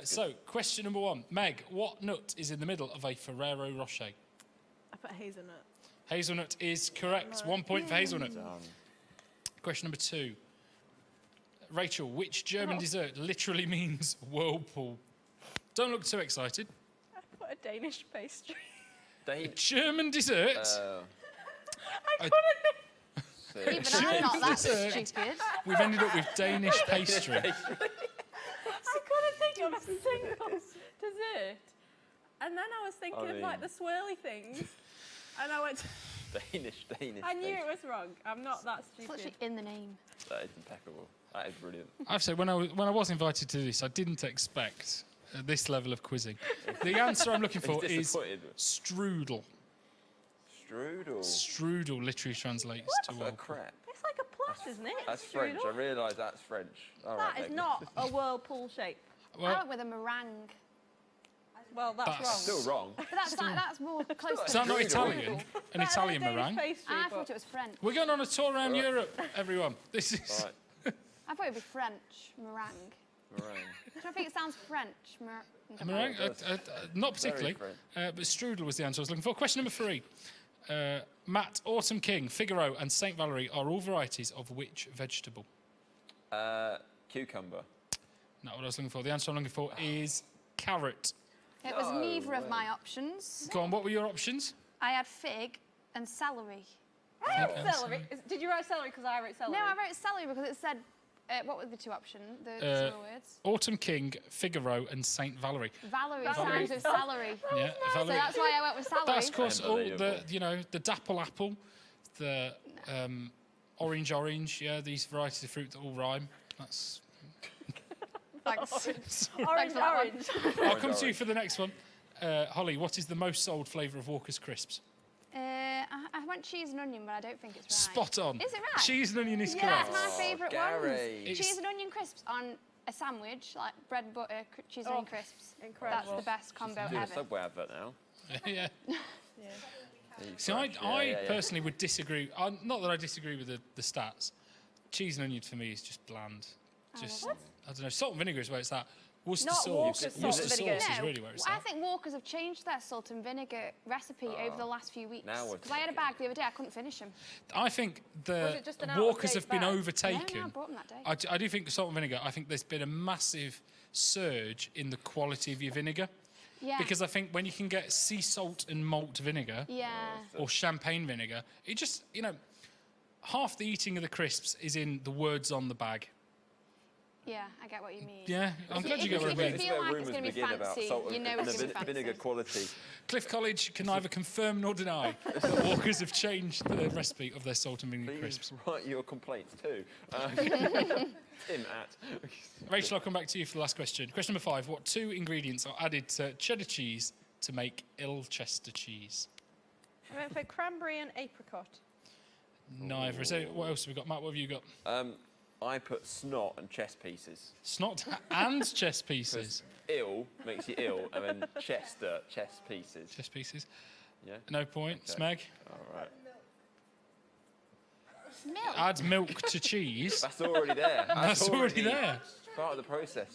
So, question number 1. Meg, what nut is in the middle of a Ferrero Rocher? I put hazelnut. Hazelnut is correct. 1 point for hazelnut. Question number 2. Rachel, which German dessert literally means whirlpool? Don't look too excited. I put a Danish pastry. German dessert. I couldn't Even I'm not that Dessert. stupid. We've ended up with Danish pastry. I couldn't think of a single dessert. And then I was thinking of like the swirly things. And I went, Danish. I knew it was wrong. I'm not that It's stupid. literally in the name. That is impeccable. That is brilliant. I have to say, when I was invited to this, I didn't expect this level of quizzing. The answer I'm looking for is disappointed. strudel. Strudel. Strudel literally translates to What a whirlpool. crap. It's like a plus, isn't it? That's French. I Strudel. realise that's French. All That right, is Meg. not a whirlpool shape. I Well, went with a meringue. Well, that's That's wrong. Still wrong. But that's more close is to that not Strudel. Italian? An Italian Danish meringue? pastry, I but- thought it was French. We're going on a tour around Europe, everyone. This is... All right. I thought it would be French meringue. Meringue. Do you think it sounds French? Meringue? Not particularly, Very but strudel was the answer I was looking for. Question number 3. Matt, Autumn King, Figaro and St. Valerie are all varieties of which vegetable? Cucumber. Not what I was looking for. The answer I'm looking for is carrot. It was No neither of way. my options. Go on, what were your options? I had fig and celery. I wrote celery. Did you write celery because I wrote celery? No, I wrote celery because it said, what were the two options? The two words? Autumn King, Figaro and St. Valerie. Valerie Valerie. rhymes with celery. Yeah, So Valerie. that's why I went with celery. That's, of course, all the, Unbelievable. the dapple apple, the orange, yeah, these varieties of fruit that all rhyme. That's... Thanks. Orange, for that one. orange. I'll come to you for the next one. Holly, what is the most sold flavour of Walker's Crisps? I went cheese and onion, but I don't think it's right. Spot on. Is it right? Cheese and onion is Yeah, correct. that's my favourite ones. Gary. It's- Cheese and onion crisps on a sandwich, like bread and butter, cheese and onion crisps. Incredible. That's the best combo Do a ever. Subway advert now. Yeah. There you See, go. I personally would disagree. Not that I disagree with the stats. Cheese and onion for me is just bland. Just I don't know. Salt and vinegar is where it's at. Worcester Not sauce. Walker's salt Worcester and vinegar. sauce is No, really where it's I at. think Walkers have changed their salt and vinegar recipe over the last few weeks. Now we're Because I had a bag the other day, I couldn't finish them. I think Was it just an Walkers out-of-date have been bag? overtaken. No, I brought them that day. I do think salt and vinegar. I think there's been a massive surge in the quality of your vinegar. Yeah. Because I think when you can get sea salt and malt vinegar Yeah. or champagne vinegar, it just, half the eating of the crisps is in the words on the bag. Yeah, I get what you mean. Yeah, I'm If glad you- you get what I if you mean. This is feel where like it's rumours gonna be begin about fancy, salt you know and it's gonna be fancy. vinegar quality. Cliff College can neither confirm nor deny that Walkers have changed the recipe of their salt and vinegar Please crisps. write your complaints too. Tim at. Rachel, I'll come back to you for the last question. Question number 5. What 2 ingredients are added to cheddar cheese to make Ilchester cheese? I went for cranberry and apricot. Neither. So what else have we got? Matt, what have you got? I put snot and chest pieces. Snot and chest pieces. Ill makes you ill, and then chest pieces. Chest pieces. Yeah. No points, Okay. Meg. All right. Milk. Add milk to cheese. That's already there. That's already there. Part of the process.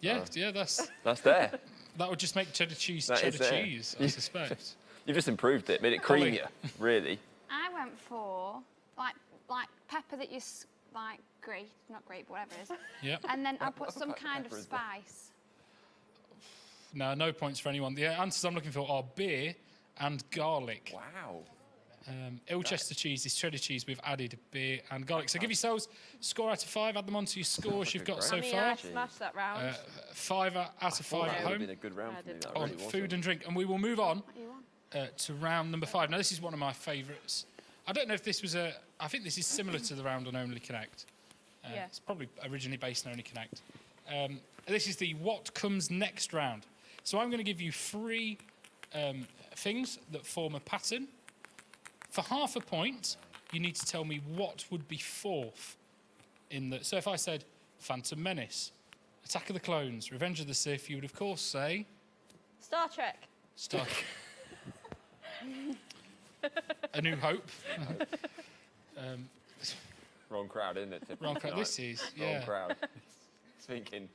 Yeah, that's That's there. that would just make cheddar cheese That is cheddar there. cheese, I suspect. You've just improved it, made it Holly. creamier, really. I went for like pepper that you grate, not grate, but whatever it is. Yeah. And then I put some What kind of pepper is that? spice. No points for anyone. The answers I'm looking for are beer and garlic. Wow. Ilchester cheese is cheddar cheese with added beer and garlic. So give yourselves a score out of 5. Add them onto your scores you've got so I mean, far. I smashed that round. 5 out of 5 at That would have home been a good round for me. That on really was. food and drink. And we will move on What do you want? to round number 5. Now, this is one of my favourites. I don't know if this was I think this is similar to the round on Only Connect. Yeah. It's probably originally based on Only Connect. This is the What Comes Next round. So I'm going to give you 3 things that form a pattern. For half a point, you need to tell me what would be 4th in the... So if I said Phantom Menace, Attack of the Clones, Revenge of the Sith, you would of course say... Star Trek. A New Hope. Wrong crowd, isn't it? Wrong crowd. This is, yeah. Wrong crowd. Thinking.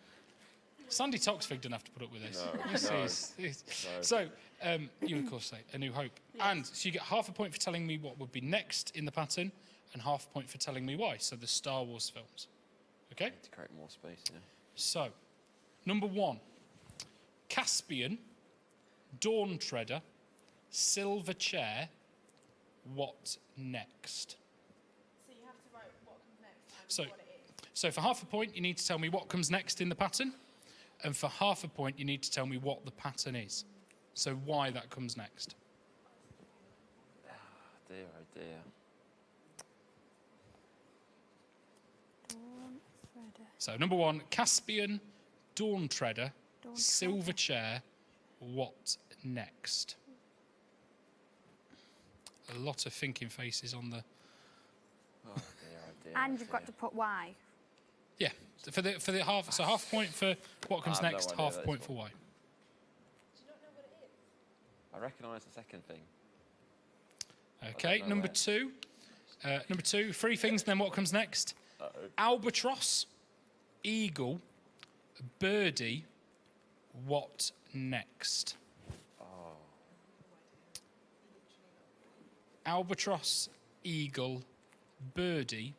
Sandy Toxvig didn't have to put up with this. No, This no. is. So, you of course say A New Hope. Yes. And so you get half a point for telling me what would be next in the pattern and half a point for telling me why. So the Star Wars films. Okay? Need to create more space, yeah. So, number 1. Caspian, Dawn Treader, Silver Chair, what next? So you have to write what comes next and what it is. So for half a point, you need to tell me what comes next in the pattern. And for half a point, you need to tell me what the pattern is. So why that comes next. Dear, oh dear. Dawn Treader. So number 1, Caspian, Dawn Treader, Dawn Silver Chair, what next? A lot of thinking faces on the... Oh dear, oh dear. And oh you've got dear. to put why. Yeah, for the half... So half a point for what comes I have no next, idea half a that point is for what- why. Do you not know what it is? I recognise the second thing. Okay, know number where. 2. Number 2, 3 things, then what comes next? Uh-oh. Albatross, Eagle, Birdie, what next? Oh. Albatross, Eagle, Birdie,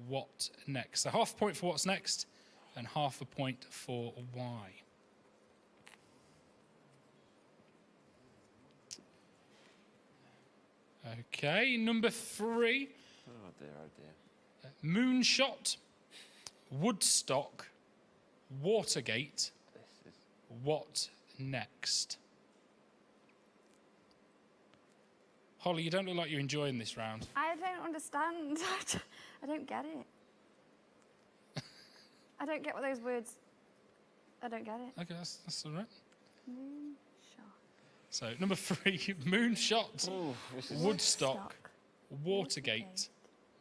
what next? So half a point for what's next and half a point for why. Okay, number 3. Oh dear, oh dear. Moonshot, Woodstock, Watergate, This is... what next? Holly, you don't look like you're enjoying this round. I don't understand. I don't get it. I don't get what those words... I don't get it. Okay, that's all right. Moonshot. So, number 3, Moonshot, Ooh, this is... Woodstock, Watergate,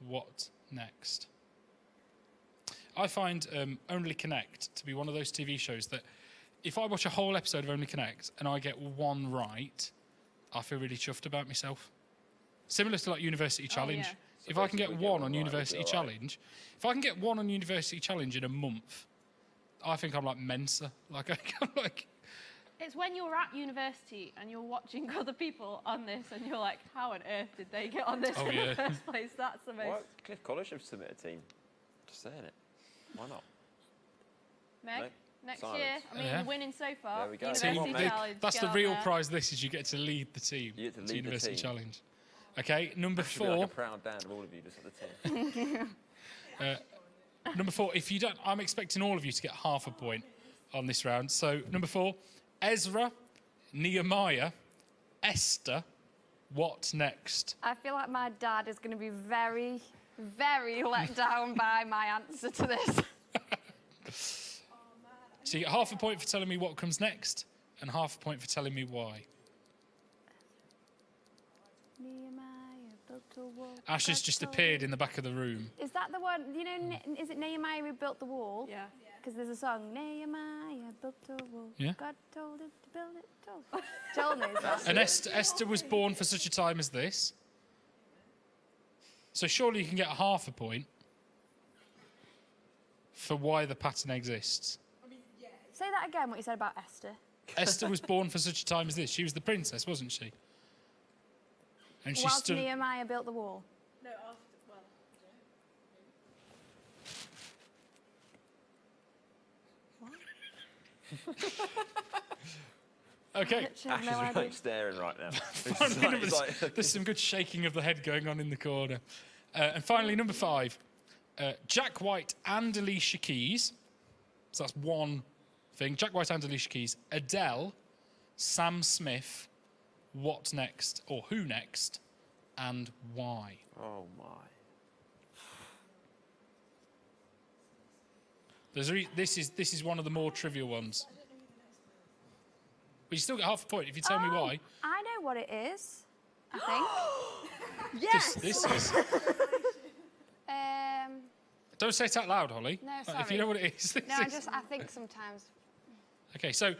what next? I find Only Connect to be one of those TV shows that if I watch a whole episode of Only Connect and I get one right, I feel really chuffed about myself. Similar to like University Challenge. yeah. If I can get basically one get on one right, University we'll be all right. Challenge, if I can get one on University Challenge in a month, I think I'm like Mensa. Like I'm like, It's when you're at university and you're watching other people on this and you're like, how on earth did they get on this Oh, in yeah. the first place? That's the most... Why Cliff College have submitted a team? Just saying it. Why not? Meg, No, next silence. year, I mean, Yeah. you're winning so far. There we go. University Team- they- Challenge, that's get the on real there. prize. This is you get to lead the team. You get to lead the University team. Challenge. Okay, number Should be 4. like a proud dad of all of you just at the team. Number 4, if you don't, I'm expecting all of you to get half a point on this round. So, number 4, Ezra, Nehemiah, Esther, what next? I feel like my dad is going to be very, very let down by my answer to this. So, you get half a point for telling me what comes next and half a point for telling me why. Nehemiah built a wall. Ash has God just told appeared him- in the back of the room. Is that the one, you know, is it Nehemiah who built the wall? Yeah. Because there's a song, Nehemiah built a wall. Yeah. God told him to build it. Joel knows that. And Esther was born for such a time as this. So, surely you can get half a point for why the pattern exists. Say that again, what you said about Esther. Esther was born for such a time as this. She was the princess, wasn't she? And she Whilst stood. Nehemiah built the wall. No, after, well, Okay. Ash is like staring right now. Finally, there's some good shaking of the head going on in the corner. And finally, number 5, Jack White and Alicia Keys. So that's one thing. Jack White and Alicia Keys. Adele, Sam Smith. What next? Or who next? And why? Oh my. This is one of the more trivial ones. But you still get half a point if you tell me why. I know what it is, I think. Yes. This is. Don't say it out loud, Holly. No, If you sorry. know what it is. No, I think sometimes. Okay, so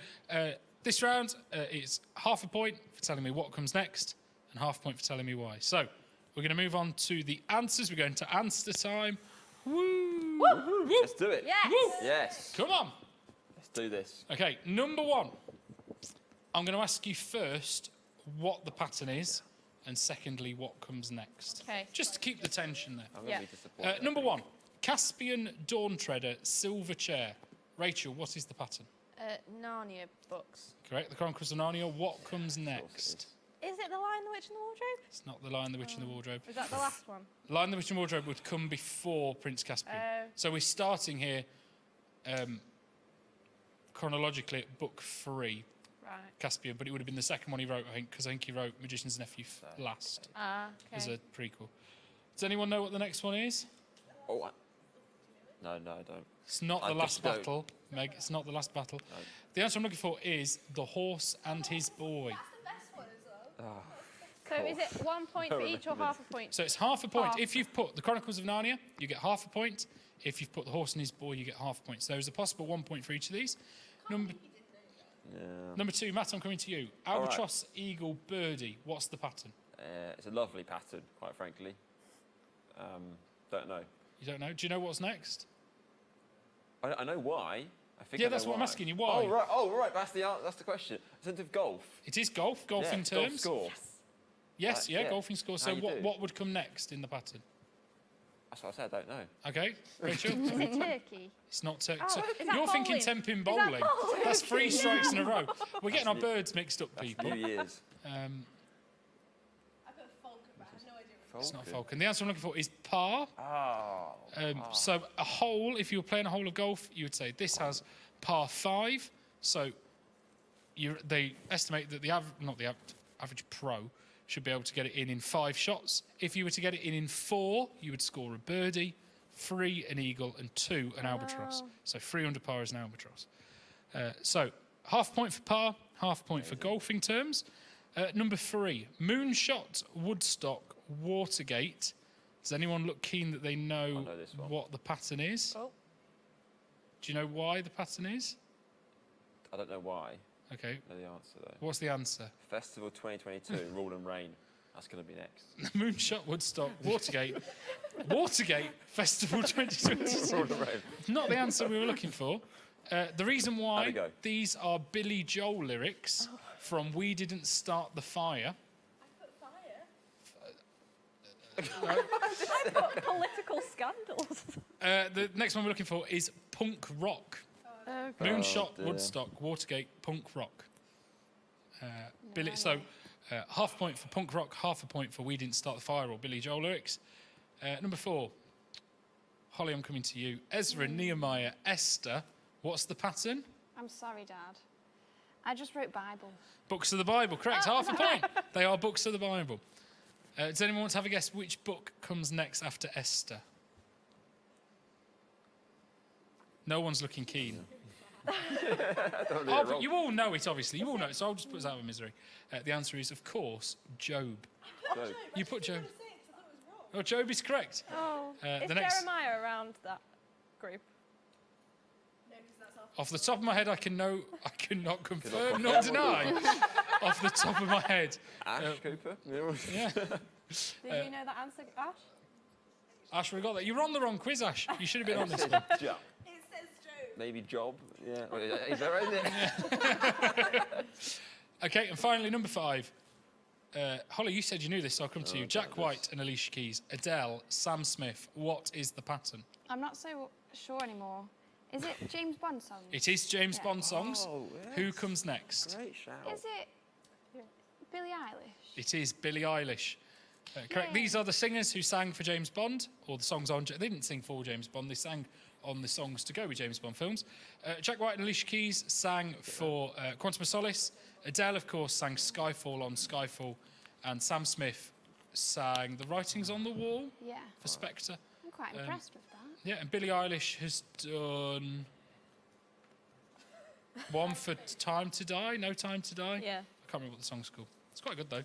this round is half a point for telling me what comes next and half a point for telling me why. So we're going to move on to the answers. We're going to answer time. Woo! Woo! Let's do it. Yes. Woo! Yes. Come on. Let's do this. Okay, number 1. I'm going to ask you first what the pattern is, and secondly, what comes next. Okay. Just to keep the tension there. I'm going to be disappointed. Number 1, Caspian Dawn Treader Silver Chair. Rachel, what is the pattern? Narnia books. Correct. The Chronicles of Narnia. What comes next? Is it The Lion, the Witch and the Wardrobe? It's not The Lion, the Witch and the Wardrobe. Is that the last one? Lion, the Witch and the Wardrobe would come before Prince Caspian. So we're starting here chronologically at book 3, Right. Caspian, but it would have been the second one he wrote, I think, because I think he wrote Magician's Nephew last as a prequel. Does anyone know what the next one is? Oh, no, I don't. It's not I the last just don't. battle, Meg. It's not the last battle. No. The answer I'm looking for is The Horse and His Boy. So is it 1 point for each or half a point? So it's half a point. Half. If you've put The Chronicles of Narnia, you get half a point. If you've put The Horse and His Boy, you get half a point. So there's a possible 1 point for each of these. Number 2, Matt, I'm coming to you. Albatross, Eagle, Birdie. What's the pattern? It's a lovely pattern, quite frankly. Don't know. You don't know? Do you know what's next? I know why. I think Yeah, I know that's what I'm why. asking you. Why? Oh, right. That's the question. In terms of golf. It is golf, golfing Golf terms. score. Yes, Yeah. golfing score. How So you do? what would come next in the pattern? That's what I said. I don't know. Okay, Rachel? Is it turkey? It's not turkey. Oh, So is that you're thinking bowling? 10-pin that bowling. bowling? That's 3 strikes in a row. We're getting our birds mixed up, That's people. New Year's. It's not Falcon. The answer I'm looking for is par. Oh. So a hole, if you were playing a hole of golf, you would say this has par 5. So they estimate that the average pro should be able to get it in 5 shots. If you were to get it in 4, you would score a birdie, 3 an eagle, and 2 an albatross. So 3 under par is an albatross. So half point for par, half point for golfing terms. Number 3, Moonshot, Woodstock, Watergate. Does anyone look keen that they know this one. what the pattern is? Oh. Do you know why the pattern is? I don't know why. Okay. I know the answer though. What's the answer? Festival 2022, Rule and Rain. That's going to be next. Moonshot, Woodstock, Watergate. Watergate Festival 2022. Rule and Rain. Not the answer we were looking for. The reason Have why a go. these are Billy Joel lyrics from We Didn't Start the Fire. I put political scandals. The next one we're looking for is punk rock. Moonshot, dear. Woodstock, Watergate, punk rock. Billy, so half a point for punk rock, half a point for We Didn't Start the Fire or Billy Joel lyrics. Number 4, Holly, I'm coming to you. Ezra, Nehemiah, Esther. What's the pattern? I'm sorry, Dad. I just wrote Bible. Books of the Bible, correct. Half a point. They are books of the Bible. Does anyone want to have a guess which book comes next after Esther? No one's looking keen. Oh, but you all know it, obviously. You all know it, so I'll just put us out of misery. The answer is, of course, Job. Job. You put Job. Oh, Job is correct. Oh. Is the next, Jeremiah around that group? off the top of my head, I cannot confirm nor deny. Off the top of my head. Ash Cooper? Yeah. Did you know that answer, Ash? Ash, we got that. You were on the wrong quiz, Ash. You should have been on this one. Job. It says Job. Maybe Job? Yeah. Is that right there? Okay, and finally, number 5. Holly, you said you knew this, so I'll come to you. Jack White and Alicia Keys. Adele, Sam Smith. What is the pattern? I'm not so sure anymore. Is it James Bond songs? It is James Yeah. Bond songs. Oh, Who yes. comes next? Great shout. Is it Billie Eilish? It is Billie Eilish. Correct. Yay. These are the singers who sang for James Bond, or the songs on. They didn't sing for James Bond. They sang on the songs to go with James Bond films. Jack White and Alicia Keys sang for Quantum of Solace. Adele, of course, sang Skyfall on Skyfall, and Sam Smith sang The Writings on the Wall Yeah. for Spectre. I'm quite impressed with that. Yeah, and Billie Eilish has done one for Time to Die, No Time to Die. Yeah. I can't remember what the song's called. It's quite good though.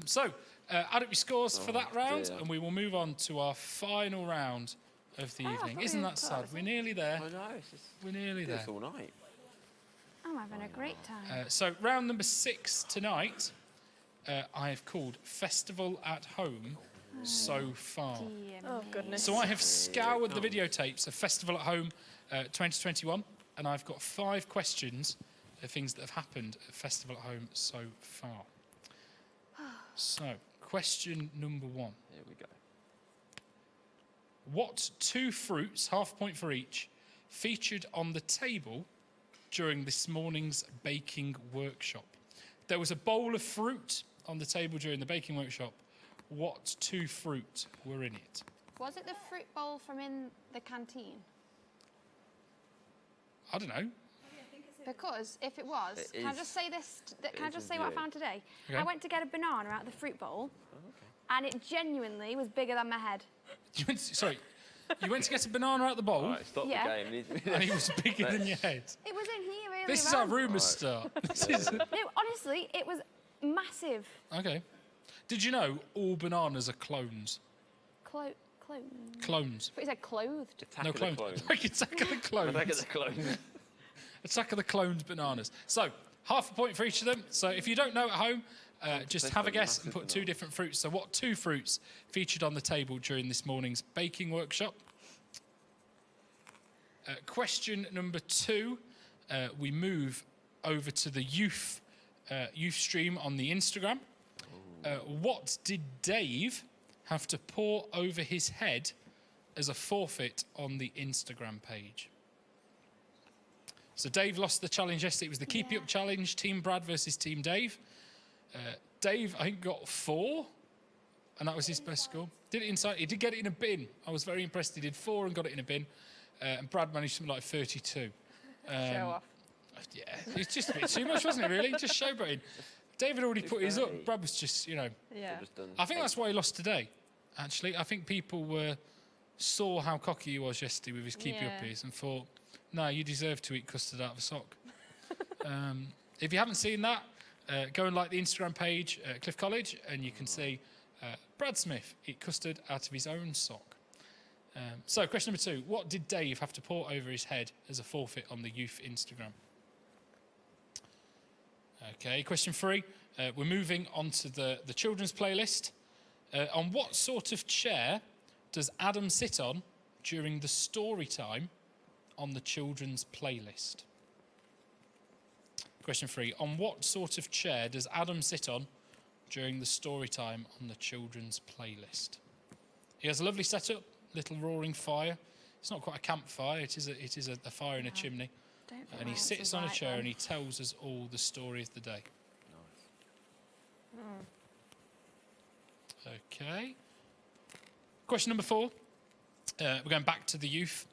So, add up your scores for that round, dear. and we will move on to our final round of the evening. Isn't that sad? We're nearly there. I know. It's just We're nearly there. this all night. I'm having a great time. So, round number 6 tonight, I have called Festival at Home so far. Dear Oh, me. goodness. So I have scoured the videotapes of Festival at Home 2021, and I've got 5 questions of things that have happened at Festival at Home so far. So, question number 1. Here we go. What 2 fruits, half point for each, featured on the table during this morning's baking workshop? There was a bowl of fruit on the table during the baking workshop. What 2 fruit were in it? Was it the fruit bowl from in the canteen? I don't know. Because if it was, It can I is- just say this? Can I is just say what I indeed. found today? Okay. I went to get a banana out of the fruit bowl, and it genuinely was bigger than my head. You went to, sorry, you went to get a banana out the bowl, All right, stop Yeah. the game. and it was bigger than your head. It was in here really. This is how rumours start. This is No, honestly, it was massive. okay. Did you know all bananas are clones? Clone. Clones. But he said clothed. Attack No of the clones. clones. Like Attack of the Clones. Attack of the clones. Attack of the Cloned bananas. So, half a point for each of them. So, if you don't know at home, just They've have a got guess and massive put 2 bananas. different fruits. So, what 2 fruits featured on the table during this morning's baking workshop? Question number 2. We move over to the youth stream on the Instagram. What did Dave have to pour over his head as a forfeit on the Instagram page? So Dave lost the challenge yesterday. It was the Keep It Up challenge, Team Brad versus Team Dave. Dave, I think, got 4, and that was his best score. Did it inside? He did get it in a bin. I was very impressed. He did 4 and got it in a bin, and Brad managed something like 32. Show off. Yeah, it's just a bit too much, wasn't it? Really, just showboating. David already put his up. fair. Brad was just, Yeah. Just done I think that's why he lost today. Actually, I think people saw how cocky he was yesterday with his keep Yeah. uppies and thought, no, you deserve to eat custard out of a sock. If you haven't seen that, go and like the Instagram page, Cliff College, and you can see Brad Smith eat custard out of his own sock. So, question number 2. What did Dave have to pour over his head as a forfeit on the youth Instagram? Okay, question 3. We're moving on to the children's playlist. On what sort of chair does Adam sit on during the story time on the children's playlist? Question 3. On what sort of chair does Adam sit on during the story time on the children's playlist? He has a lovely setup, little roaring fire. It's not quite a campfire, it is a fire in a chimney. Don't think And he my sits answer's on a right chair then. and he tells us all the story of the day. Okay. Question number 4. We're going back to the youth.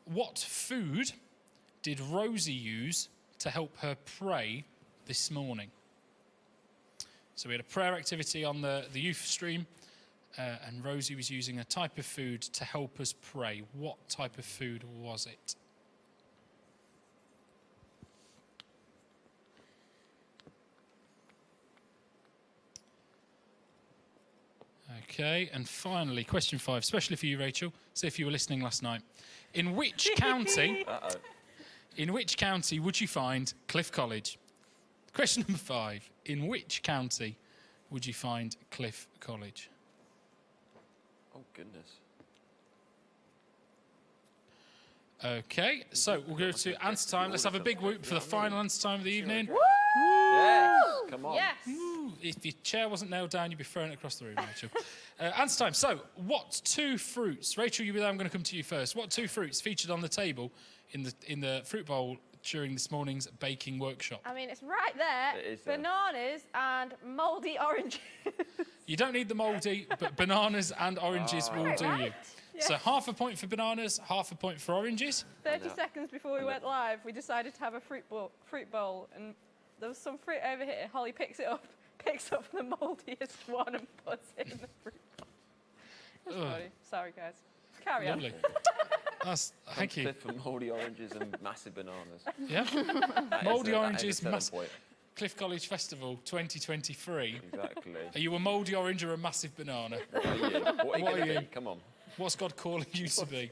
What food did Rosie use to help her pray this morning? So we had a prayer activity on the youth stream, and Rosie was using a type of food to help us pray. What type of food was it? Okay, and finally, question 5, especially for you, Rachel. See if you were listening last night. In which county? In which county would you find Cliff College? Question number 5. In which county would you find Cliff College? Oh, goodness. Okay, so we'll go to answer time. Let's have a big whoop for the final answer time of the evening. Yes, come on. Yes. Ooh, if your chair wasn't nailed down, you'd be throwing it across the room, Rachel. Answer time. So, what two fruits? Rachel, you were there. I'm going to come to you first. What two fruits featured on the table in the fruit bowl during this morning's baking workshop? I mean, it's right there. It is there. Bananas and mouldy oranges. You don't need the mouldy, but bananas and oranges will do you. Yeah. So half a point for bananas, half a point for oranges. 30 seconds before we went live, we decided to have a fruit bowl, and there was some fruit over here. Holly picks up the mouldiest one and puts it in the fruit bowl. That's funny. Sorry, guys. Carry Lovely. Thank you. Cliff for mouldy oranges and massive bananas. Yeah. That Mouldy is a oranges, selling point. Cliff College Festival 2023. Exactly. Are you a mouldy orange or a massive banana? What are you? What are you going to be? Come on. What's God calling you to be?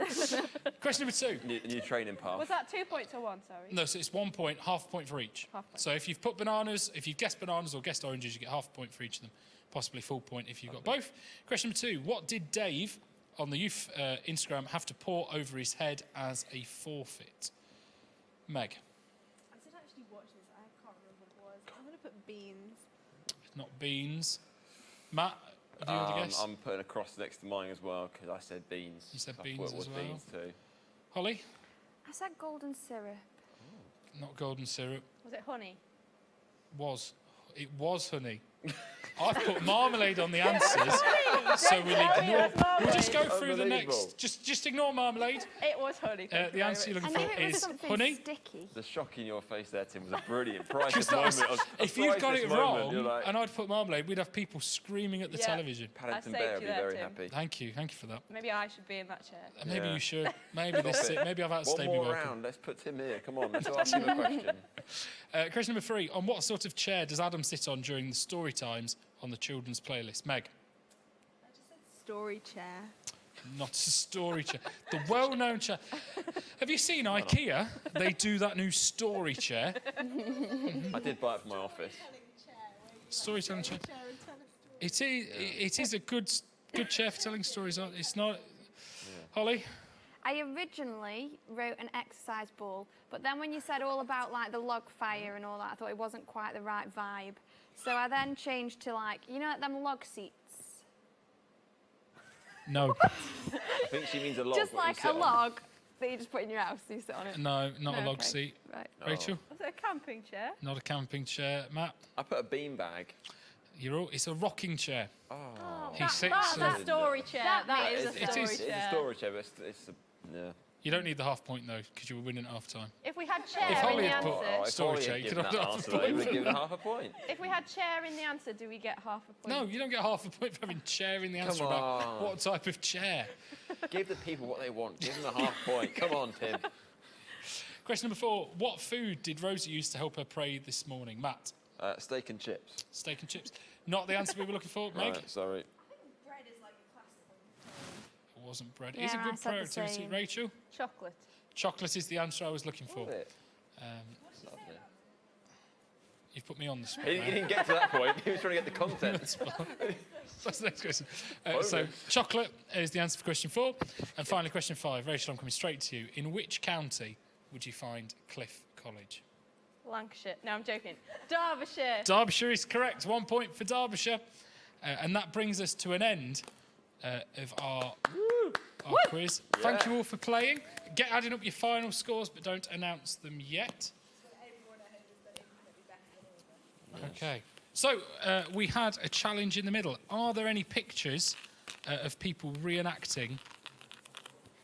Question number 2. New training path. Was that 2 points or 1, sorry? No, so it's 1 point, half a point for each. Half point. So if you've put bananas, if you've guessed bananas or guessed oranges, you get half a point for each of them. Possibly full point if you've got both. Question number 2. What did Dave on the youth Instagram have to pour over his head as a forfeit? Meg. I did actually watch this. I can't remember what it was. I'm going to put beans. Not beans. Matt, have you had a guess? I'm putting a cross next to mine as well because I said beans. You said I beans thought it was as well. beans too. Holly? I said golden syrup. Not golden syrup. Was it honey? It was honey. I've put marmalade on the answers, so we'll ignore. We'll just go through the next. Just ignore marmalade. It was honey. The answer you're I looking knew for it was is something honey. sticky. The shock in your face there, Tim, was a brilliant priceless moment. If you've got it wrong like, and I'd put marmalade, we'd have people screaming at the television. Paddington I Bear saved would you be there, very Tim. happy. Thank you for that. Maybe I should be in that chair. Maybe Yeah. you should. Maybe this is it. Maybe I've One outstayed my more welcome. round. Let's put Tim here. Come on, let's ask him a question. Question number 3. On what sort of chair does Adam sit on during the story times on the children's playlist? Meg. I just said story chair. Not a story chair. The well-known chair. Have you seen IKEA? They do that new story chair. I did buy it for my office. Storytelling chair. It is a good chair for telling stories. It's not. Holly. I originally wrote an exercise ball, but then when you said all about like the log fire and all that, I thought it wasn't quite the right vibe. So I then changed to like, you know, like them log seats. No. I think she means a log. Just what you like sit a on. log that you just put in your house, so you sit on it. No, not a No, log okay. seat. Right. Rachel. Was it a camping chair? Not a camping chair. Matt. I put a beanbag. It's a rocking chair. Oh. He sits. That's a story chair. That is a It's story it's chair. a storage chair, but it's a, yeah. You don't need the half point though, because you were winning at half time. If we had chair If in Holly the had put- answer, If Story Holly chair, had you given could that have answer, half a they would have point. given half a point. if we had chair in the answer, do we get half a point? No, you don't get half a point for having chair in the answer Come about on. what type of chair. Give the people what they want. Give them a half point. Come on, Tim. Question number 4. What food did Rosie use to help her pray this morning? Matt. Steak and chips. Steak and chips. Not the answer we were looking for. Meg. Right, sorry. Bread is like a classic one. It wasn't bread. Yeah, Is a I good said prayer the activity. same. Rachel. Chocolate. Chocolate is the answer I was looking for. Was it? Um, you've put me on the spot. He now. didn't get to that point. He was trying to get the content. That's the next question. So, chocolate is the answer for question 4. And finally, question 5. Rachel, I'm coming straight to you. In which county would you find Cliff College? Lancashire. No, I'm joking. Derbyshire. Derbyshire is correct. 1 point for Derbyshire. And that brings us to an end of our quiz. Thank you all for playing. Get adding up your final scores, but don't announce them yet. Okay. So we had a challenge in the middle. Are there any pictures of people reenacting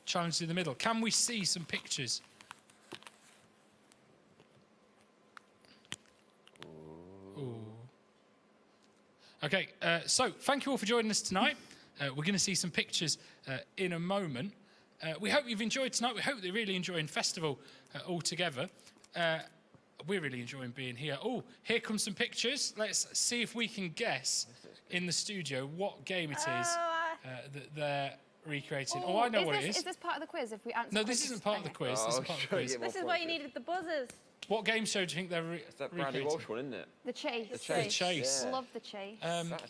challenge in the middle? Can we see some pictures? Ooh. Okay, so thank you all for joining us tonight. We're going to see some pictures in a moment. We hope you've enjoyed tonight. We hope you're really enjoying Festival all together. We're really enjoying being here. Oh, here come some pictures. Let's see if we can guess in the studio what game it is that they're recreating. Oh, I know what it is. Is this part of the quiz? If we answer No, this isn't part of the quiz. This isn't part of the quiz. This is why you needed the buzzers. What game show do you think they're It's that Bradley recreating? Walsh one, isn't it? The chase. The The Chase. Yeah. Love the chase.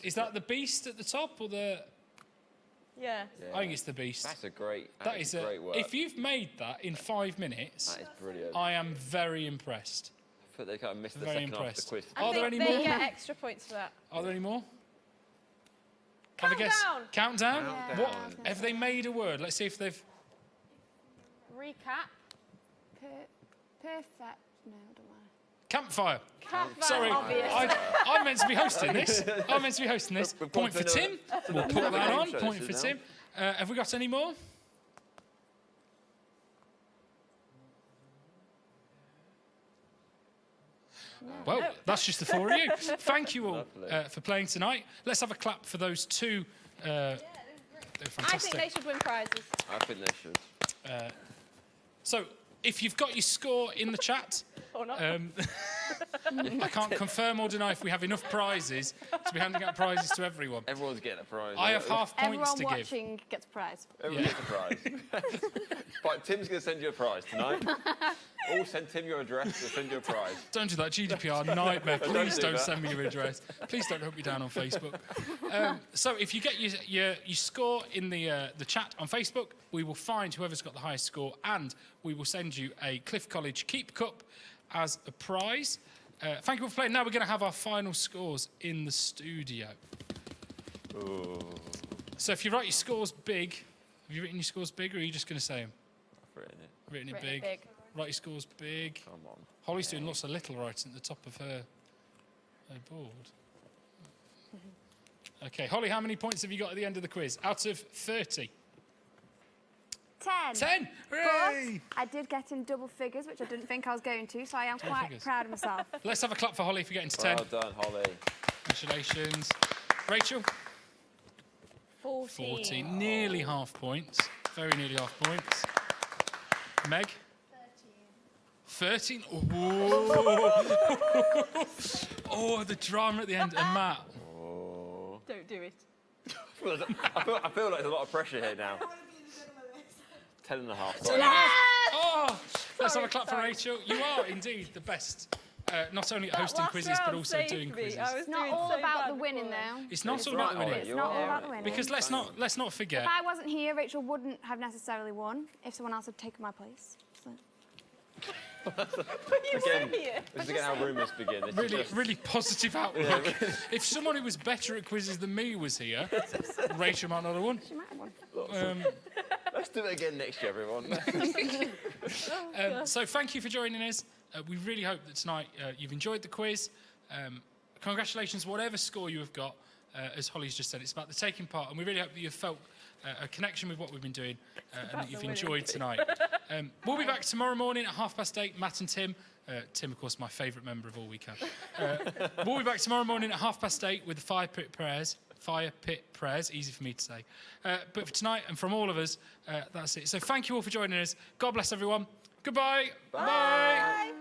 Is that the Beast at the top or the... Yeah. I think it's the Beast. That's a great. That is great work. If you've made that in 5 minutes, That is brilliant. I am very impressed. thought they kind of missed the Very second half of the impressed. quiz. I Are there think any they more? get extra points for that. Are there any more? Have a guess. Countdown. Countdown? What have they made a word? Let's see if they've. Recap. Perfect. No, don't worry. Campfire. Campfire. Sorry, Obvious. I'm meant to be hosting this. I'm meant to be hosting this. We've Point got for to Tim. know- We'll put that on. show Point this for is Tim. Have we got any more? Well, that's just the four of you. Thank you all for playing tonight. Let's have a clap for those two. They're I fantastic. think they should win prizes. I think they should. So, if you've got your score in the chat, Or not. I can't confirm or deny if we have enough prizes to be handing out prizes to everyone. Everyone's getting a prize. I have half points Everyone to give. watching gets a prize. Everyone gets a prize. But Tim's going to send you a prize tonight. All send Tim your address, he'll send you a prize. Don't do that, GDPR nightmare. Don't Please do don't that. send me your address. Please don't hunt me down on Facebook. So if you get your score in the chat on Facebook, we will find whoever's got the highest score, and we will send you a Cliff College Keep Cup as a prize. Thank you all for playing. Now we're going to have our final scores in the studio. Ooh. So if you write your scores big, have you written your scores big, or are you just going to say them? I've written it. Written it Written big. big. Write your scores big. Come on. Holly's doing lots of little writing at the top of her board. Okay, Holly, how many points have you got at the end of the quiz? Out of 30? 10. 10! Hooray! But I did get in double figures, which I didn't think I was going to, so I am Double quite figures. proud of myself. Let's have a clap for Holly for getting to 10. Well done, Holly. Congratulations. Rachel? 14. 14. Nearly half points. Very nearly half points. Meg? 13. Oh, oh, the drama at the end. And Matt? Oh. Don't do it. I feel like there's a lot of pressure here now. 10 and a half. Oh, let's have a clap for Rachel. You are indeed the best, not only at hosting quizzes, but also doing quizzes. It's not all about the winning, though. It's not all about right, winning. It's not all about the winning. Because let's not forget. If I wasn't here, Rachel wouldn't have necessarily won if someone else had taken my place. So. Again, this is again how rumours begin. This is Really, just- really positive outlook. If someone who was better at quizzes than me was here, Rachel might not have won. She might have won. Let's do it again next year, everyone. So thank you for joining us. We really hope that tonight you've enjoyed the quiz. Congratulations, whatever score you have got. As Holly's just said, it's about the taking part, and we really hope that you've felt a connection with what we've been doing and that you've enjoyed tonight. We'll be back tomorrow morning at 8:30, Matt and Tim. Tim, of course, my favourite member of all weekend. We'll be back tomorrow morning at 8:30 with the fire pit prayers. Fire pit prayers, easy for me to say. But for tonight and from all of us, that's it. So thank you all for joining us. God bless everyone. Goodbye. Bye.